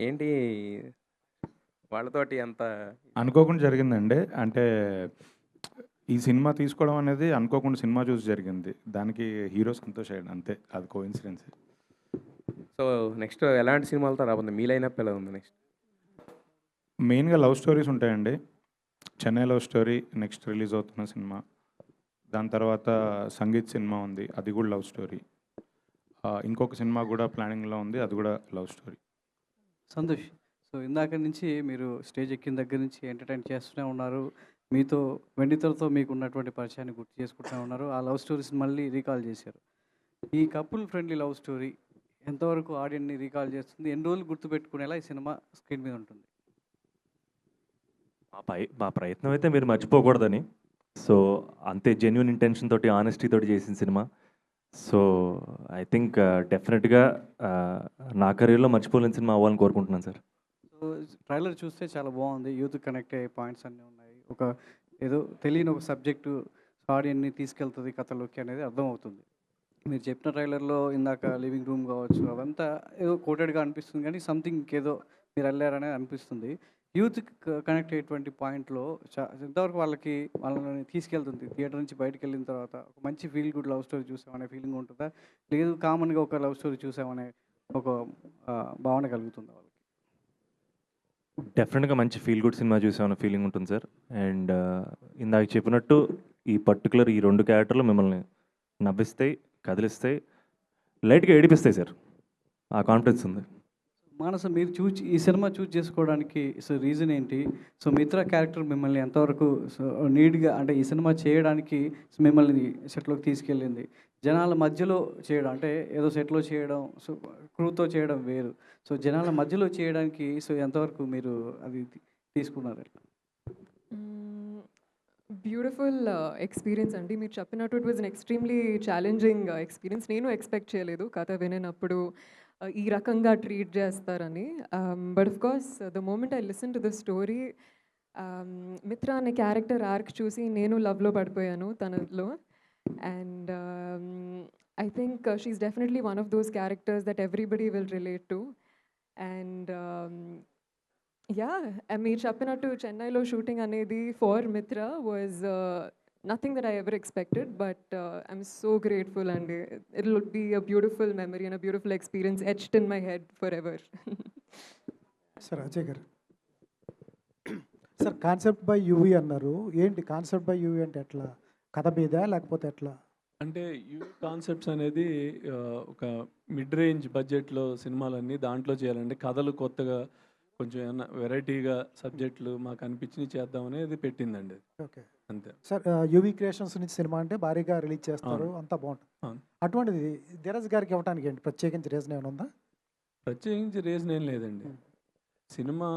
ఏంటి వాళ్ళతోటి అంత అనుకోకుండా జరిగిందండి. అంటే ఈ సినిమా తీసుకోవడం అనేది అనుకోకుండా సినిమా చూసి జరిగింది. దానికి హీరో సంతోష్ అయ్యాడు అంతే, అది కోఇన్సిడెన్స్. సో నెక్స్ట్ ఎలాంటి సినిమాలతో రాబోతుంది? మీ లైనప్ ఎలా ఉంది నెక్స్ట్? మెయిన్గా లవ్ స్టోరీస్ ఉంటాయండి. Chennai love story next release అవుతున్న సినిమా. దాని తర్వాత సంగీత్ సినిమా ఉంది, అది కూడా లవ్ స్టోరీ. ఇంకొక సినిమా కూడా ప్లానింగ్లో ఉంది, అది కూడా లవ్ స్టోరీ. సంతోష్, సో ఇందాక నుంచి మీరు స్టేజ్ ఎక్కిన దగ్గర నుంచి ఎంటర్టైన్ చేస్తూనే ఉన్నారు. మీతో వెండితెరతో మీకు ఉన్నటువంటి పరిచయాన్ని గుర్తు చేసుకుంటూనే ఉన్నారు. ఆ లవ్ స్టోరీస్ మళ్ళీ రీకాల్ చేశారు. ఈ కపుల్ ఫ్రెండ్లీ లవ్ స్టోరీ ఎంతవరకు ఆడియన్ని రీకాల్ చేస్తుంది? ఎన్ని రోజులు గుర్తుపెట్టుకునేలా ఈ సినిమా స్క్రీన్ మీద ఉంటుంది? మా ప్రయత్నం అయితే మీరు మర్చిపోకూడదని. సో అంతే జెన్యున్ ఇంటెన్షన్ తోటి ఆనెస్టీ తోటి చేసిన సినిమా. సో ఐ థింక్ డెఫినెట్గా నా కెరీర్లో మర్చిపోలేని సినిమా అవ్వాలని కోరుకుంటున్నాను సార్. సో ట్రైలర్ చూస్తే చాలా బాగుంది. యూత్ కనెక్ట్ అయ్యే పాయింట్స్ అన్నీ ఉన్నాయి. ఒక ఏదో తెలియని ఒక సబ్జెక్టు ఆడియన్ని తీసుకెళ్తుంది కథలోకి అనేది అర్థమవుతుంది. మీరు చెప్పిన ట్రైలర్లో ఇందాక లివింగ్ రూమ్ కావచ్చు, అవంతా ఏదో కోటెడ్గా అనిపిస్తుంది, కానీ సంథింగ్ ఇంకేదో మీరు వెళ్ళారనే అనిపిస్తుంది. యూత్ కనెక్ట్ అయ్యేటువంటి పాయింట్లో ఎంతవరకు వాళ్ళని తీసుకెళ్తుంది? థియేటర్ నుంచి బయటకు వెళ్ళిన తర్వాత ఒక మంచి ఫీల్ గుడ్ లవ్ స్టోరీ చూసామనే ఫీలింగ్ ఉంటుందా, లేదు కామన్గా ఒక లవ్ స్టోరీ చూసామనే ఒక భావన కలుగుతుందా వాళ్ళకి? డెఫినెట్గా మంచి ఫీల్ గుడ్ సినిమా చూసామన్న ఫీలింగ్ ఉంటుంది సార్. అండ్ ఇందాక చెప్పినట్టు ఈ పర్టికులర్ ఈ 2 క్యారెక్టర్లు మిమ్మల్ని నవ్విస్తాయి, కదిలిస్తాయి, లైట్గా ఏడిపిస్తాయి సార్. ఆ కాన్ఫిడెన్స్ ఉంది. మానస, మీరు ఈ సినిమా చూస్ చేసుకోవడానికి సో రీజన్ ఏంటి? సో మిత్ర క్యారెక్టర్ మిమ్మల్ని ఎంతవరకు సో నీడ్గా, అంటే ఈ సినిమా చేయడానికి మిమ్మల్ని సెట్లోకి తీసుకెళ్ళింది? జనాల మధ్యలో చేయడం అంటే ఏదో సెట్లో చేయడం, సో క్రూతో చేయడం వేరు. సో జనాల మధ్యలో చేయడానికి సో ఎంతవరకు మీరు అది తీసుకున్నారు? బ్యూటిఫుల్ ఎక్స్పీరియన్స్ అండి. మీరు చెప్పినట్టు it was an extremely challenging experience. నేను ఎక్స్పెక్ట్ చేయలేదు కథ వినేటప్పుడు ఈ రకంగా ట్రీట్ చేస్తారని. But of course the moment I listen to the story, Mitra అనే క్యారెక్టర్ ఆర్క్ చూసి నేను లవ్లో పడిపోయాను తనలో. And I think she's definitely one of those characters that everybody will relate to. And yeah, మీరు చెప్పినట్టు చెన్నైలో షూటింగ్ అనేది for Mitra was nothing that I ever expected, but I'm so grateful, and it will be a beautiful memory and a beautiful experience etched in my head forever. Sir Ajay గారు, sir concept by UV అన్నారు. ఏంటి concept by UV అంటే ఎట్లా? కథ మీద లేకపోతే ఎట్లా? అంటే యూవీ కాన్సెప్ట్స్ అనేది ఒక మిడ్ రేంజ్ బడ్జెట్లో సినిమాలన్నీ దాంట్లో చేయాలంటే కథలు కొత్తగా కొంచెం ఏమన్నా వెరైటీగా సబ్జెక్టులు మాకు అనిపించి చేద్దామనేది పెట్టిందండి. ఓకే, అంతే సార్. యూవీ క్రియేషన్స్ నుంచి సినిమా అంటే భారీగా రిలీజ్ చేస్తారు, అంతా బాగుంటుంది. అటువంటిది ధీరజ్ గారికి ఇవ్వడానికి ఏంటి ప్రత్యేకించి రీజన్ ఏమైనా ఉందా? ప్రత్యేకించి రీజన్ ఏం లేదండి. సినిమా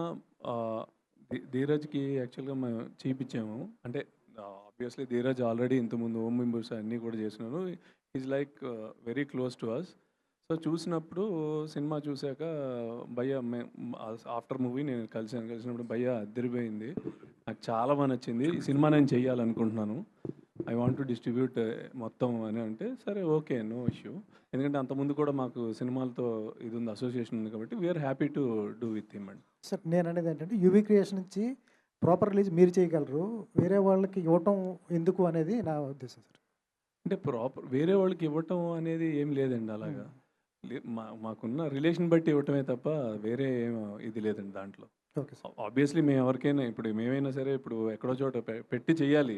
ధీరజ్కి యాక్చువల్గా మేము చూపించాము. అంటే ఆబ్వియస్లీ ధీరజ్ ఆల్రెడీ ఇంతకుముందు ఓం మెంబర్స్ అన్నీ కూడా చేసినాను. Is like very close to us. So చూసినప్పుడు సినిమా చూశాక భయ్య ఆఫ్టర్ మూవీ నేను కలిసినప్పుడు భయ్య అద్దరిపోయింది, నాకు చాలా బాగా నచ్చింది, ఈ సినిమా నేను చెయ్యాలనుకుంటున్నాను, ఐ వాంట్ టు డిస్ట్రిబ్యూట్ మొత్తం అని అంటే సరే ఓకే, నో ఇష్యూ. ఎందుకంటే అంతకుముందు కూడా మాకు సినిమాలతో ఇది ఉంది, అసోసియేషన్ ఉంది, కాబట్టి we're happy to do with him అండి. సార్ నేను అనేది ఏంటంటే యూవీ క్రియేషన్ నుంచి ప్రాపర్ రిలీజ్ మీరు చేయగలరు, వేరే వాళ్ళకి ఇవ్వటం ఎందుకు అనేది నా ఉద్దేశం సార్. అంటే ప్రాపర్ వేరే వాళ్ళకి ఇవ్వటం అనేది ఏం లేదండి. అలాగా మాకున్న రిలేషన్ బట్టి ఇవ్వటమే తప్ప వేరే ఏం ఇది లేదండి దాంట్లో. ఆబ్వియస్లీ మేము ఎవరికైనా ఇప్పుడు మేమైనా సరే ఇప్పుడు ఎక్కడో చోట పెట్టి చెయ్యాలి.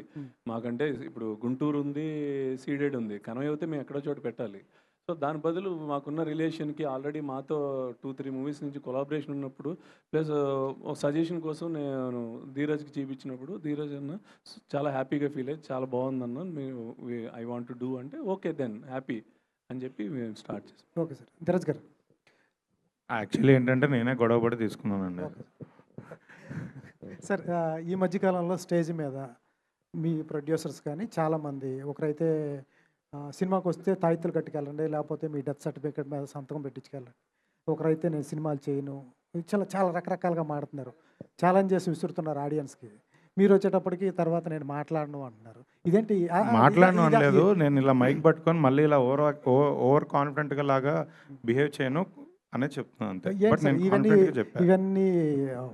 మాకంటే ఇప్పుడు గుంటూరు ఉంది, సీడెడ్ ఉంది, కనవ అయితే మేము ఎక్కడో చోట పెట్టాలి. సో దాని బదులు మాకున్న రిలేషన్కి ఆల్రెడీ మాతో 2-3 మూవీస్ నుంచి కొలాబరేషన్ ఉన్నప్పుడు ప్లస్ ఒక సజెషన్ కోసం నేను ధీరజ్కి చూపించినప్పుడు ధీరజ్ అన్న చాలా హ్యాపీగా ఫీల్ అయ్యి చాలా బాగుందన్న, మీరు ఐ వాంట్ టు డూ అంటే ఓకే దెన్ హ్యాపీ అని చెప్పి మేము స్టార్ట్ చేసాం. Okay sir. ధీరజ్ గారు. యాక్చువల్లీ ఏంటంటే నేనే గొడవ పడి తీసుకున్నానండి. సార్ ఈ మధ్యకాలంలో స్టేజ్ మీద మీ ప్రొడ్యూసర్స్ కానీ చాలామంది ఒకరైతే సినిమాకి వస్తే తాయితులు కట్టుకెళ్ళండి, లేకపోతే మీ డెత్ సర్టిఫికేట్ మీద సంతకం పెట్టించుకెళ్ళండి, ఒకరైతే నేను సినిమాలు చేయను, చాలా చాలా రకరకాలుగా మాడుతున్నారు, ఛాలెంజెస్ విసురుతున్నారు ఆడియన్స్కి. మీరు వచ్చేటప్పటికి తర్వాత నేను మాట్లాడను అంటున్నారు. ఇదేంటి? మాట్లాడను అనలేదు, నేను ఇలా మైక్ పట్టుకొని మళ్ళీ ఇలా ఓవర్ కాన్ఫిడెంట్గా లాగా బిహేవ్ చేయను అనేది చెప్తున్నాను అంతే. బట్ నేను కాన్ఫిడెంట్గా చెప్పాను. ఇవన్నీ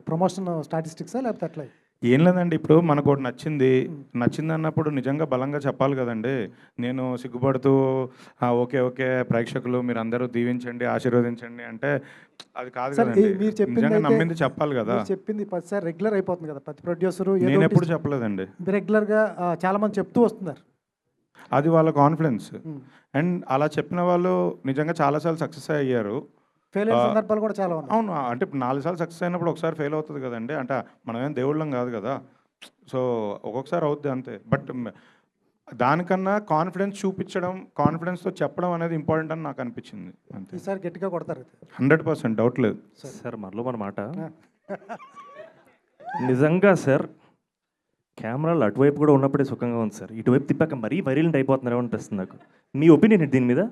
ప్రమోషన్ స్టాటిస్టిక్సా లేకపోతే అట్లా? ఏం లేదండి, ఇప్పుడు మనకు ఒకటి నచ్చింది అన్నప్పుడు నిజంగా బలంగా చెప్పాలి కదండి. నేను సిగ్గుపడుతూ ఓకే ఓకే ప్రేక్షకులు మీరు అందరూ దీవించండి ఆశీర్వదించండి అంటే అది కాదు కదండి. మీరు నిజంగా నమ్మింది చెప్పాలి కదా. చెప్పింది ప్రతిసారి రెగ్యులర్ అయిపోతుంది కదా ప్రతి ప్రొడ్యూసరు. నేను ఎప్పుడు చెప్పలేదండి. రెగ్యులర్గా చాలా మంది చెప్తూ వస్తున్నారు. అది వాళ్ళ కాన్ఫిడెన్స్. అండ్ అలా చెప్పిన వాళ్ళు నిజంగా చాలాసార్లు సక్సెస్ అయ్యారు. ఫెయిల్ అయిన సందర్భాలు కూడా చాలా ఉన్నాయి. అవును, అంటే 4 సార్లు సక్సెస్ అయినప్పుడు ఒకసారి ఫెయిల్ అవుతుంది కదండి. అంటే మనమేం దేవుళ్ళం కాదు కదా, సో ఒక్కొక్కసారి అవుద్ది అంతే. బట్ దానికన్నా కాన్ఫిడెన్స్ చూపించడం, కాన్ఫిడెన్స్తో చెప్పడం అనేది ఇంపార్టెంట్ అని నాకు అనిపించింది అంతే. ఈసారి గట్టిగా కొడతారు 100% డౌట్ లేదు సార్. మరలో మన మాట నిజంగా సార్, కెమెరాలు అటువైపు కూడా ఉన్నప్పుడే సుఖంగా ఉంది సార్, ఇటువైపు తిప్పాక మరీ వైరల్ అయిపోతున్నారో అనిపిస్తుంది నాకు. మీ ఒపీనియన్ దీని మీద?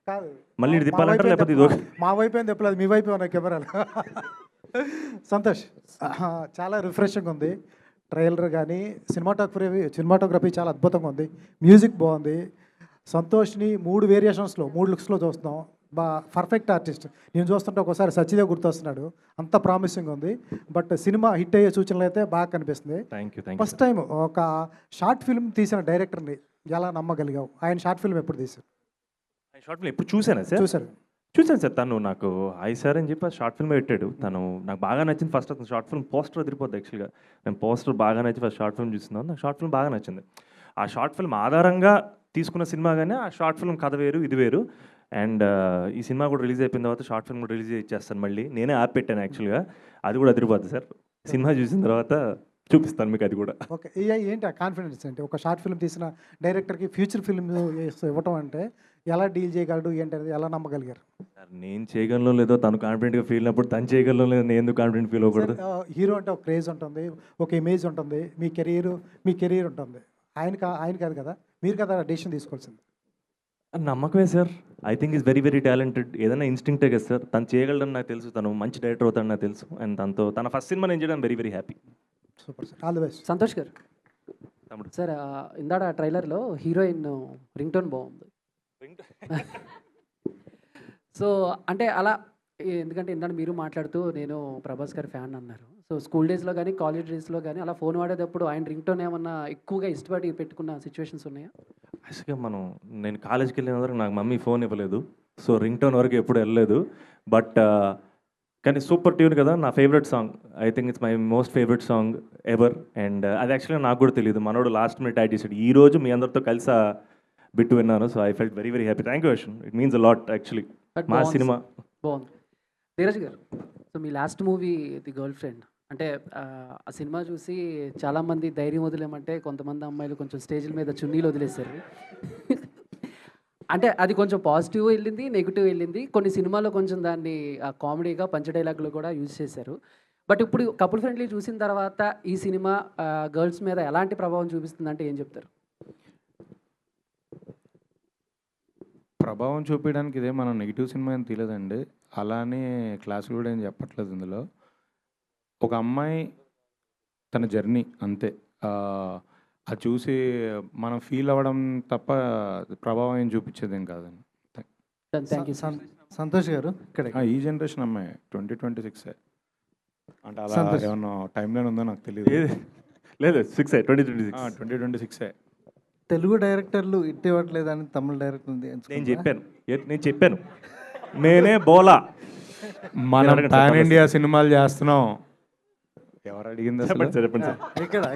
కాదు, మళ్ళీ ఇటు తిప్పాలంటారా లేకపోతే ఇది మా వైపు ఏం తిప్పలేదు, మీ వైపు ఉన్నాయి కెమెరాలు. సంతోష్, చాలా రిఫ్రెషింగ్ ఉంది ట్రైలర్ కానీ, సినిమాటోగ్రఫీ చాలా అద్భుతంగా ఉంది, మ్యూజిక్ బాగుంది. సంతోష్ని 3 వేరియేషన్స్లో 3 లుక్స్లో చూస్తున్నాం. Perfect artist. నేను చూస్తుంటే ఒకసారి సచిదేవ్ గుర్తొస్తున్నాడు, అంత ప్రామిసింగ్ ఉంది. బట్ సినిమా హిట్ అయ్యే సూచనలు అయితే బాగా కనిపిస్తుంది. ఫస్ట్ టైం ఒక షార్ట్ ఫిల్మ్ తీసిన డైరెక్టర్ని ఎలా నమ్మగలిగావు? ఆయన షార్ట్ ఫిల్మ్ ఎప్పుడు తీశారు? షార్ట్ ఫిల్మ్ ఎప్పుడు చూసానా సార్? చూశాను సార్. తను నాకు హాయ్ సార్ అని చెప్పి షార్ట్ ఫిల్మ్ పెట్టాడు. తను నాకు బాగా నచ్చింది. ఫస్ట్ అతను షార్ట్ ఫిల్మ్ పోస్టర్ వదిలిపోద్ది యాక్చువల్గా. నేను పోస్టర్ బాగా నచ్చి ఫస్ట్ షార్ట్ ఫిల్మ్ చూస్తున్నాను. నాకు షార్ట్ ఫిల్మ్ బాగా నచ్చింది. ఆ షార్ట్ ఫిల్మ్ ఆధారంగా తీసుకున్న సినిమా కానీ ఆ షార్ట్ ఫిల్మ్ కథ వేరు, ఇది వేరు. అండ్ ఈ సినిమా కూడా రిలీజ్ అయిపోయిన తర్వాత షార్ట్ ఫిల్మ్ కూడా రిలీజ్ ఇచ్చేస్తాను మళ్ళీ. నేనే యాప్ పెట్టాను యాక్చువల్గా, అది కూడా అదిరిపోద్ది సార్. సినిమా చూసిన తర్వాత చూపిస్తాను మీకు అది కూడా. ఓకే, ఏంటి ఆ కాన్ఫిడెన్స్? అంటే ఒక షార్ట్ ఫిల్మ్ తీసిన డైరెక్టర్కి ఫ్యూచర్ ఫిల్మ్ ఇవ్వటం అంటే ఎలా డీల్ చేయగలడు ఏంటి అనేది ఎలా నమ్మగలిగారు? సార్ నేను చేయగలను లేదో తను కాన్ఫిడెంట్గా ఫీల్ అయినప్పుడు తను చేయగలను లేదో నేను ఎందుకు కాన్ఫిడెంట్ ఫీల్ అవ్వకూడదు? హీరో అంటే ఒక క్రేజ్ ఉంటుంది, ఒక ఇమేజ్ ఉంటుంది, మీ కెరీర్ ఉంటుంది. ఆయన కాదు కదా, మీరు కదా డెసిషన్ తీసుకోవాల్సింది. నమ్మకమే sir. I think is very very talented. ఏదైనా ఇన్స్టింక్టే కదా సార్. తను చేయగలడని నాకు తెలుసు, తను మంచి డైరెక్టర్ అవుతాడని నాకు తెలుసు. అండ్ తనతో తన ఫస్ట్ సినిమా నేను చేయడం very very happy. Super sir, all the best. Santosh గారు సార్, ఇందాడ ట్రైలర్లో హీరోయిన్ రింగ్ టోన్ బాగుంది. సో అంటే అలా, ఎందుకంటే ఇందాక మీరు మాట్లాడుతూ నేను ప్రభాస్ గారి ఫ్యాన్ అన్నారు. సో స్కూల్ డేస్లో కానీ కాలేజ్ డేస్లో కానీ అలా ఫోన్ వాడేటప్పుడు ఆయన రింగ్ టోన్ ఏమన్నా ఎక్కువగా ఇష్టపడి పెట్టుకున్న సిచ్యువేషన్స్ ఉన్నాయా? యాక్చువల్గా నేను కాలేజ్కి వెళ్ళిన వరకు నాకు మమ్మీ ఫోన్ ఇవ్వలేదు, సో రింగ్ టోన్ వరకు ఎప్పుడు వెళ్ళలేదు. బట్ కానీ సూపర్ ట్యూన్ కదా, నా favourite song. I think it's my most favourite song ever. And అది యాక్చువల్గా నాకు కూడా తెలియదు, మనోడు లాస్ట్ మినిట్ యాడ్ చేశాడు. ఈ రోజు మీ అందరితో కలిసి బిట్టు విన్నాను. So I felt very very happy. Thank you Ashwin, it means a lot actually. మా సినిమా బాగుంది. ధీరజ్ గారు, so me last movie the girl friend, అంటే ఆ సినిమా చూసి చాలామంది ధైర్యం వదిలేమంటే కొంతమంది అమ్మాయిలు కొంచెం స్టేజ్ల మీద చున్నీలు వదిలేశారు. అంటే అది కొంచెం పాజిటివ్ వెళ్ళింది, నెగిటివ్ వెళ్ళింది. కొన్ని సినిమాల్లో కొంచెం దాన్ని కామెడీగా పంచ డైలాగులు కూడా యూజ్ చేశారు. బట్ ఇప్పుడు కపుల్ ఫ్రెండ్లీ చూసిన తర్వాత ఈ సినిమా గర్ల్స్ మీద ఎలాంటి ప్రభావం చూపిస్తుందంటే ఏం చెప్తారు? ప్రభావం చూపించడానికి ఇదే మనం నెగిటివ్ సినిమా ఏం తీయలేదండి, అలానే క్లాసులు కూడా ఏం చెప్పట్లేదు. ఇందులో ఒక అమ్మాయి తన జర్నీ అంతే, అది చూసి మనం ఫీల్ అవ్వడం తప్ప ప్రభావం ఏం చూపించేది ఏం కాదండి. సంతోష్ గారు, ఇక్కడ ఈ జనరేషన్ అమ్మాయి 2026 అంటే అలా ఏమన్నా టైం లైన్ ఉందో నాకు తెలియదు. లేదు 2026 తెలుగు డైరెక్టర్లు ఇవ్వట్లేదని తమిళ డైరెక్టర్ నేను చెప్పాను నేనే బోలా. మనం పాన్ ఇండియా సినిమాలు చేస్తున్నాం. ఎవరు అడిగింది చెప్పండి సార్.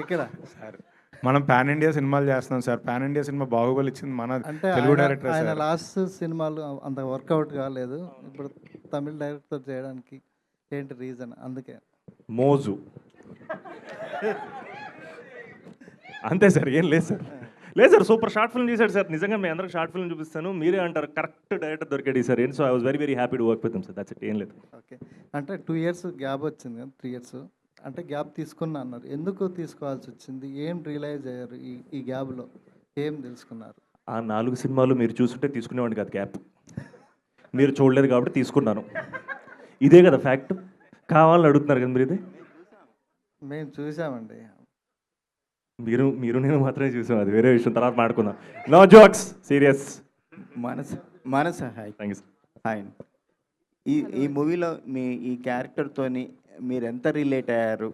ఇక్కడ సార్ మనం పాన్ ఇండియా సినిమాలు చేస్తున్నాం sir. Pan India cinema Baahubali ఇచ్చింది మన తెలుగు డైరెక్టర్. ఆయన లాస్ట్ సినిమాలు అంత వర్కౌట్ కాలేదు, ఇప్పుడు తమిళ డైరెక్టర్ చేయడానికి ఏంటి రీజన్? అందుకే మోజు అంతే సార్, ఏం లేదు సార్. లేదు సార్, సూపర్ షార్ట్ ఫిల్మ్ చేశాడు సార్. నిజంగా మీ అందరికి షార్ట్ ఫిల్మ్ చూపిస్తాను, మీరే అంటారు కరెక్ట్ డైరెక్టర్ దొరికాడు sir. So I was very very happy to work with him sir. That's it, ఏం లేదు. ఓకే, అంటే 2 years గ్యాప్ వచ్చింది కదా, 3 years అంటే గ్యాప్ తీసుకున్నా అన్నారు. ఎందుకు తీసుకోవాల్సి వచ్చింది? ఏం రియలైజ్ అయ్యారు ఈ గ్యాప్లో? ఏం తెలుసుకున్నారు? ఆ 4 సినిమాలు మీరు చూస్తుంటే తీసుకునేవాడిని కాదు గ్యాప్. మీరు చూడలేదు కాబట్టి తీసుకున్నాను. ఇదే కదా ఫ్యాక్ట్. కావాలని అడుగుతున్నారు కదా మీరు. ఇది మేము చూసామండి. మీరు నేను మాత్రమే చూసాం, అది వేరే విషయం, తర్వాత మాట్లాడుకుందాం. No jokes, serious. మనసు hi. Thank you sir. Hi. ఈ మూవీలో మీ ఈ క్యారెక్టర్తోని మీరు ఎంత రిలేట్ అయ్యారు?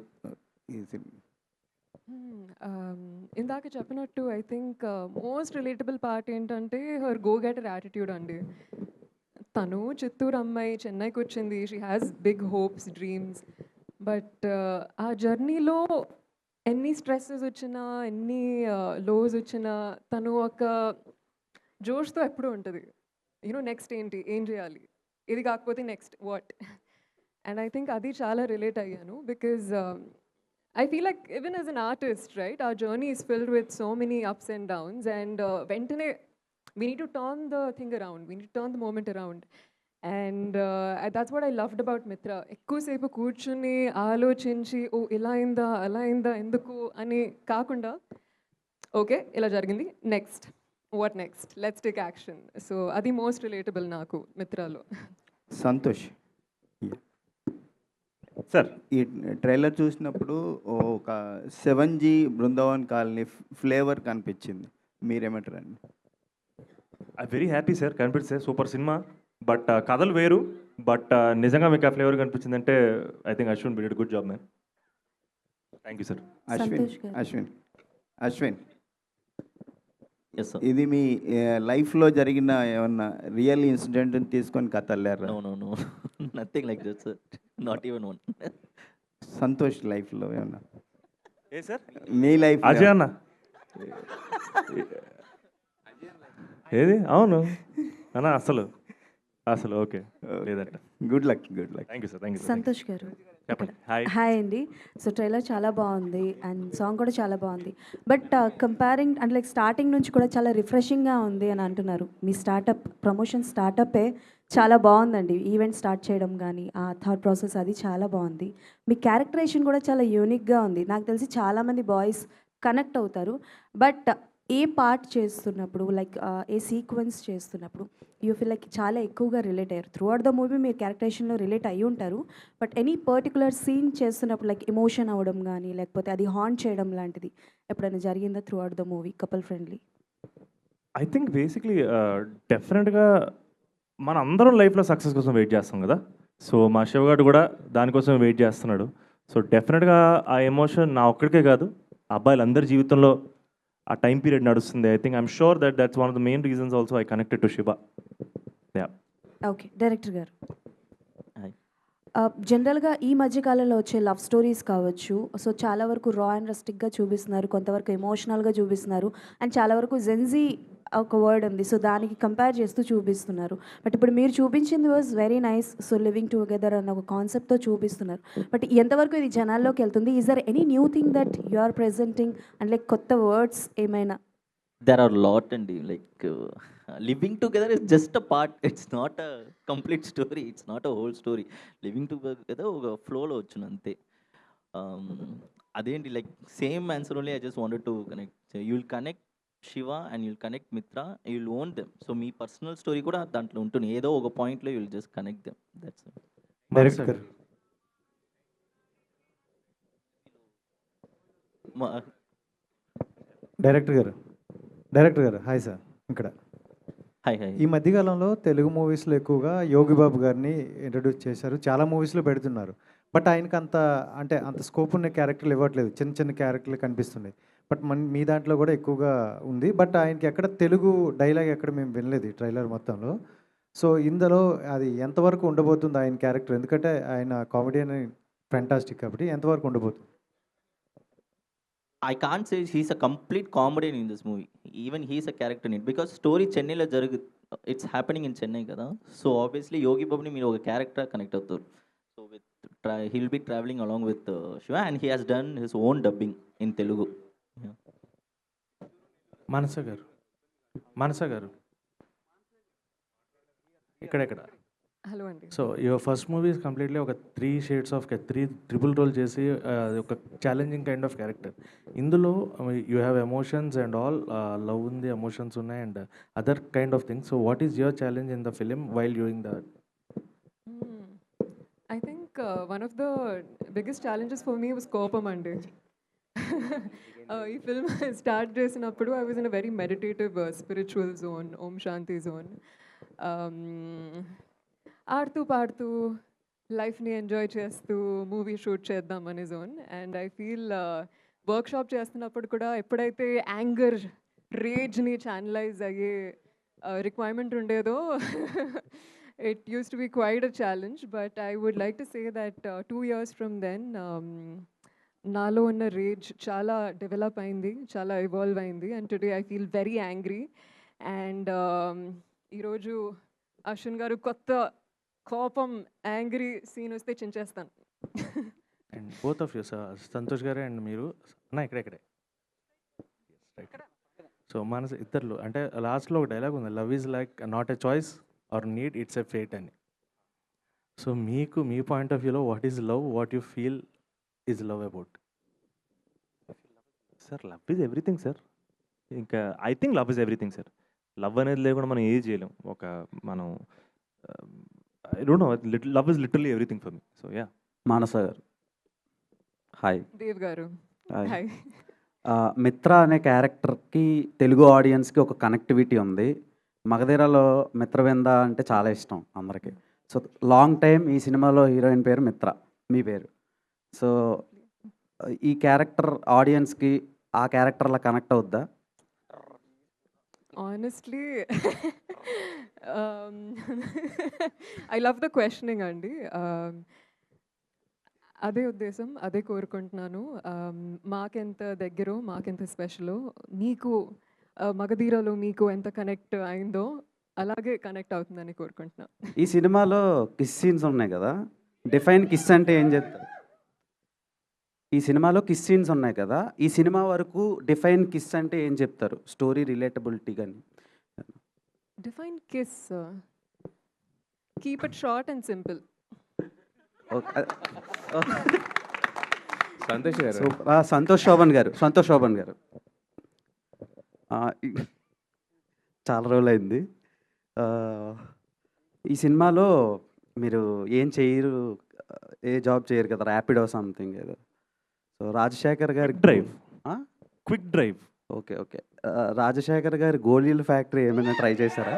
ఇందాక చెప్పినట్టు I think most relatable part ఏంటంటే హర్ గో గెటర్ యాటిట్యూడ్ అండి. తను చిత్తూరు అమ్మాయి, చెన్నైకి వచ్చింది, she has big hopes, dreams. But ఆ జర్నీలో ఎన్ని స్ట్రెస్సెస్ వచ్చినా, ఎన్ని లోస్ వచ్చినా, తను ఒక జోష్తో ఎప్పుడూ ఉంటుంది. నెక్స్ట్ ఏంటి, ఏం చేయాలి, ఇది కాకపోతే next what. And I think అది చాలా రిలేట్ అయ్యాను. Because I feel like even as an artist, right, our journey is filled with so many ups and downs, and we need to turn the thing around, we need to turn the moment around. And that's what I loved about Mitra. ఎక్కువసేపు కూర్చుని ఆలోచించి ఓ ఇలా అయిందా అలా అయిందా ఎందుకు అని కాకుండా, ఓకే ఇలా జరిగింది, next what next, let's take action. So అది మోస్ట్ రిలేటబుల్ నాకు మిత్రాలో. సంతోష్ సార్, ఈ ట్రైలర్ చూసినప్పుడు ఒక 7G బృందావన్ కాలనీ ఫ్లేవర్ కనిపించింది, మీరేమంటారండి? ఐ వెరీ హ్యాపీ సార్, కనిపిస్తే సూపర్ సినిమా. బట్ కథలు వేరు, బట్ నిజంగా మీకు ఆ ఫ్లేవర్ కనిపించిందంటే I think Ashwin did good job man. Thank you sir. Ashwin ఇది మీ లైఫ్లో జరిగిన ఏమన్నా రియల్ ఇన్సిడెంట్ తీసుకొని కథ అల్లారా? No nothing like that sir, not even one. Santosh లైఫ్లో ఏమన్నా? ఏ సార్, మీ లైఫ్ అజయ్ అన్న ఏది? అవును అన్న, అసలు ఓకే లేదంట. Good luck. Thank you sir. Thank you. Santosh garu చెప్పండి. హాయ్. హాయ్ అండి. సో ట్రైలర్ చాలా బాగుంది అండ్ సాంగ్ కూడా చాలా బాగుంది. బట్ కంపేరింగ్ అంటే లైక్ స్టార్టింగ్ నుంచి కూడా చాలా రిఫ్రెషింగ్గా ఉంది అని అంటున్నారు. మీ ప్రమోషన్ స్టార్టప్పే చాలా బాగుందండి. ఈవెంట్ స్టార్ట్ చేయడం కానీ ఆ థాట్ ప్రాసెస్ అది చాలా బాగుంది. మీ క్యారెక్టరేషన్ కూడా చాలా యూనిక్గా ఉంది. నాకు తెలిసి చాలామంది బాయ్స్ కనెక్ట్ అవుతారు. బట్ ఏ పార్ట్ చేస్తున్నప్పుడు లైక్ ఏ సీక్వెన్స్ చేస్తున్నప్పుడు యూ ఫీల్ లైక్ చాలా ఎక్కువగా రిలేట్ అయ్యారు. త్రూ అవుట్ ద మూవీ మీరు క్యారెక్టరేషన్లో రిలేట్ అయ్యి ఉంటారు. బట్ ఎనీ పర్టికులర్ సీన్ చేస్తున్నప్పుడు లైక్ ఎమోషన్ అవ్వడం కానీ లేకపోతే అది హాంట్ చేయడం లాంటిది ఎప్పుడైనా జరిగిందా through out the movie couple friendly? I think basically డెఫినెట్గా మన అందరం లైఫ్లో సక్సెస్ కోసం వెయిట్ చేస్తాం కదా. సో మా శివగాడు కూడా దానికోసం వెయిట్ చేస్తున్నాడు. సో డెఫినెట్గా ఆ ఎమోషన్ నా ఒక్కడికే కాదు, అబ్బాయిలందరి జీవితంలో ఆ టైం పీరియడ్ నడుస్తుంది. I think I'm sure that's one of the main reasons also I connected to Shiva. Okay, director గారు, జనరల్గా ఈ మధ్యకాలంలో వచ్చే లవ్ స్టోరీస్ కావచ్చు, సో చాలా వరకు రా అండ్ రస్టిక్గా చూపిస్తున్నారు, కొంతవరకు ఎమోషనల్గా చూపిస్తున్నారు, అండ్ చాలా వరకు జెన్జీ ఒక వర్డ్ ఉంది, సో దానికి కంపేర్ చేస్తూ చూపిస్తున్నారు. బట్ ఇప్పుడు మీరు చూపించింది was very nice. So living together అన్న ఒక కాన్సెప్ట్తో చూపిస్తున్నారు. బట్ ఎంతవరకు ఇది జనాల్లోకి వెళ్తుంది? Is there any new thing that you are presenting and like కొత్త వర్డ్స్ ఏమైనా? There are a lot and like living together is just a part. It's not a complete story. It's not a whole story. Living together ఒక ఫ్లోలో వచ్చిన అంతే. అదేంటి like same answer only. I just wanted to connect. So you will connect Shiva and you will connect Mitra. You will own them. So me personal story కూడా దాంట్లో ఉంటుంది. ఏదో ఒక పాయింట్లో you will just connect them. That's it. Director director గారు hi sir. ఇక్కడ hi. ఈ మధ్యకాలంలో తెలుగు మూవీస్లో ఎక్కువగా యోగి బాబు గారిని ఇంట్రడ్యూస్ చేశారు, చాలా మూవీస్లో పెడుతున్నారు. బట్ ఆయనకు అంత స్కోప్ ఉన్న క్యారెక్టర్లు ఇవ్వట్లేదు, చిన్న చిన్న క్యారెక్టర్లు కనిపిస్తున్నాయి. బట్ మీ దాంట్లో కూడా ఎక్కువగా ఉంది. బట్ ఆయనకి ఎక్కడ తెలుగు డైలాగ్ ఎక్కడ మేము వినలేదు ఈ ట్రైలర్ మొత్తంలో. సో ఇందులో అది ఎంతవరకు ఉండబోతుంది ఆయన క్యారెక్టర్? ఎందుకంటే ఆయన కామెడీ అని ఫ్యాంటాస్టిక్ కాబట్టి ఎంతవరకు ఉండబోతుంది? I can't say he's a complete comedian in this movie. Even he's a character in it because story Chennai lo it's happening in Chennai kada. So obviously Yogi Babu ni meer oka character connect avutaru. So he'll be traveling along with Shiva and he has done his own dubbing in Telugu. Yeah. మనస గారు ఇక్కడ hello అండి. So your first movie is completely ఒక 3 shades of 3 triple role చేసి ఒక challenging kind of character. ఇందులో you have emotions and all, love ఉంది, emotions ఉన్నాయి and other kind of things. So what is your challenge in the film while doing that? I think one of the biggest challenges for me was కోపం అండి. ఈ film start చేసినప్పుడు I was in a very meditative spiritual zone, Om Shanti zone. ఆడుతూ పాడుతూ లైఫ్ని enjoy చేస్తూ movie shoot చేద్దాం అనే zone. And I feel workshop చేస్తున్నప్పుడు కూడా ఎప్పుడైతే యాంగర్, రేజ్ని ఛానలైజ్ అయ్యే రిక్వైర్మెంట్ ఉండేదో it used to be quite a challenge, but I would like to say that 2 years from then, నాలో ఉన్న రేజ్ చాలా డెవలప్ అయింది, చాలా ఇవాల్వ్ అయింది. And today I feel very angry. And ఈరోజు అశ్విన్ గారు కొత్త కోపం, యాంగ్రీ సీన్ వస్తే చించేస్తాను. And both of you Santosh గారే అండ్ మీరు అన్న ఇక్కడే. సో మనసు ఇద్దరు అంటే లాస్ట్లో ఒక డైలాగ్ ఉంది, love is like not a choice or need, it's a fate అని. సో మీకు మీ పాయింట్ ఆఫ్ వ్యూలో what is love, what you feel is love about? Sir love is everything sir. ఇంకా I think love is everything sir. Love అనేది లేకుండా మనం ఏది చేయలేం. మనం I don't know, love is literally everything for me. So yeah. Manasa గారు hi. Dev గారు hi. Hi. మిత్ర అనే క్యారెక్టర్కి తెలుగు ఆడియన్స్కి ఒక కనెక్టివిటీ ఉంది. మగధీరలో మిత్రవింద అంటే చాలా ఇష్టం అందరికీ. సో లాంగ్ టైం ఈ సినిమాలో హీరోయిన్ పేరు మిత్ర, మీ పేరు. సో ఈ క్యారెక్టర్ ఆడియన్స్కి ఆ క్యారెక్టర్లా కనెక్ట్ అవుద్దా? Honestly, I love the questioning అండి. అదే ఉద్దేశం, అదే కోరుకుంటున్నాను. మాకెంత దగ్గరో, మాకెంత స్పెషలో, మీకు మగధీరలో మీకు ఎంత కనెక్ట్ అయిందో అలాగే కనెక్ట్ అవుతుందని కోరుకుంటున్నాను. ఈ సినిమాలో కిస్ సీన్స్ ఉన్నాయి కదా, డిఫైన్ కిస్ అంటే ఏం చెప్తారు? ఈ సినిమాలో కిస్ సీన్స్ ఉన్నాయి కదా, ఈ సినిమా వరకు డిఫైన్ కిస్ అంటే ఏం చెప్తారు? స్టోరీ రిలేటబిలిటీ కానీ. Define kiss, keep it short and simple. Santosh Sobhan గారు చాలా రోజులు అయింది. ఈ సినిమాలో మీరు ఏం చేయరు, ఏ జాబ్ చేయరు కదా, ర్యాపిడో సంథింగ్ ఏదో. సో రాజశేఖర్ గారి క్విక్ డ్రైవ్. ఓకే. రాజశేఖర్ గారి గోళీల ఫ్యాక్టరీ ఏమైనా ట్రై చేశారా?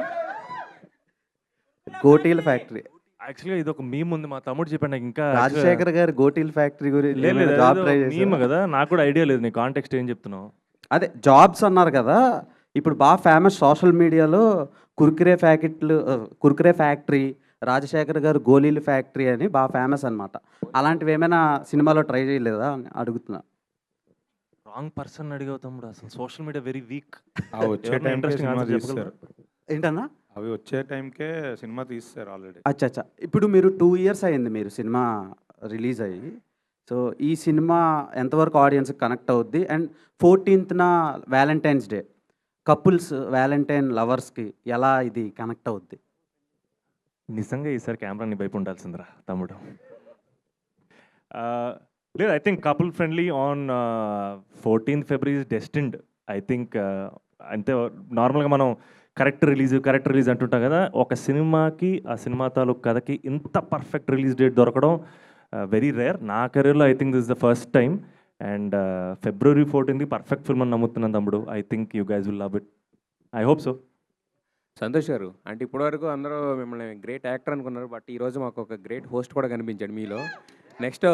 గోటీల ఫ్యాక్టరీ. యాక్చువల్గా ఇది ఒక మీమ్ ఉంది, మా తమ్ముడు చెప్పాడు నాకు. ఇంకా రాజశేఖర్ గారి గోటీల ఫ్యాక్టరీ గురించి జాబ్ ట్రై చేశారా కదా? నాకు కూడా ఐడియా లేదు, నీ కాంటెక్స్ట్ ఏం చెప్తున్నావు? అదే జాబ్స్ అన్నారు కదా, ఇప్పుడు బాగా ఫేమస్ సోషల్ మీడియాలో కుర్కురే ఫ్యాక్టరీ, రాజశేఖర్ గారు గోళీల ఫ్యాక్టరీ అని బాగా ఫేమస్ అనమాట. అలాంటివి ఏమైనా సినిమాలో ట్రై చేయలేదా అని అడుగుతున్నా. రాంగ్ పర్సన్ అడిగావు తమ్ముడు, అసలు సోషల్ మీడియా వెరీ వీక్. ఏంటన్నా? అవి వచ్చే టైంకే సినిమా తీస్తారు ఆల్రెడీ. అచ్చా. ఇప్పుడు మీరు 2 years అయింది మీరు సినిమా రిలీజ్ అయ్యి. సో ఈ సినిమా ఎంతవరకు ఆడియన్స్కి కనెక్ట్ అవుద్ది? And 14th Valentine's Day, couples Valentine లవర్స్కి ఎలా ఇది కనెక్ట్ అవుద్ది? నిజంగా ఈసారి కెమెరాని వైపు ఉండాల్సిందిరా తమ్ముడు. లేదు, I think couple friendly on 14th February is destined. I think అంతే. నార్మల్గా మనం కరెక్ట్ రిలీజ్ అంటుంటాం కదా, ఒక సినిమాకి ఆ సినిమా తాలూకు కథకి ఇంత పర్ఫెక్ట్ రిలీజ్ డేట్ దొరకడం వెరీ రేర్. నా కెరీర్లో I think this is the first time. And February 14th perfect film అని నమ్ముతున్నాను తమ్ముడు. I think you guys will love it. I hope so. Santosh గారు, అంటే ఇప్పటివరకు అందరూ మిమ్మల్ని గ్రేట్ యాక్టర్ అనుకున్నారు, బట్ ఈరోజు మాకు ఒక గ్రేట్ హోస్ట్ కూడా కనిపించాడు మీలో. నెక్స్ట్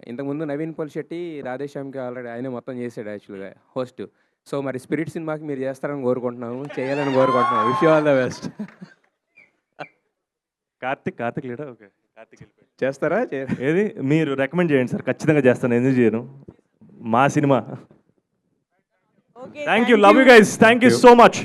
ఇంతకుముందు నవీన్ పోల్శెట్టి రాధేశ్యామ్కి ఆల్రెడీ ఆయనే మొత్తం చేశాడు యాక్చువల్గా హోస్ట్. సో మరి స్పిరిట్ సినిమాకి మీరు చేస్తారని కోరుకుంటున్నాము, చేయాలని కోరుకుంటున్నాము. Wish you all the best. Karthik leader. Okay, Karthik చేస్తారా? ఏది మీరు రికమెండ్ చేయండి సార్, ఖచ్చితంగా చేస్తాను. ఎందుకు చేయను, మా cinema. Thank you, love you guys, thank you so much.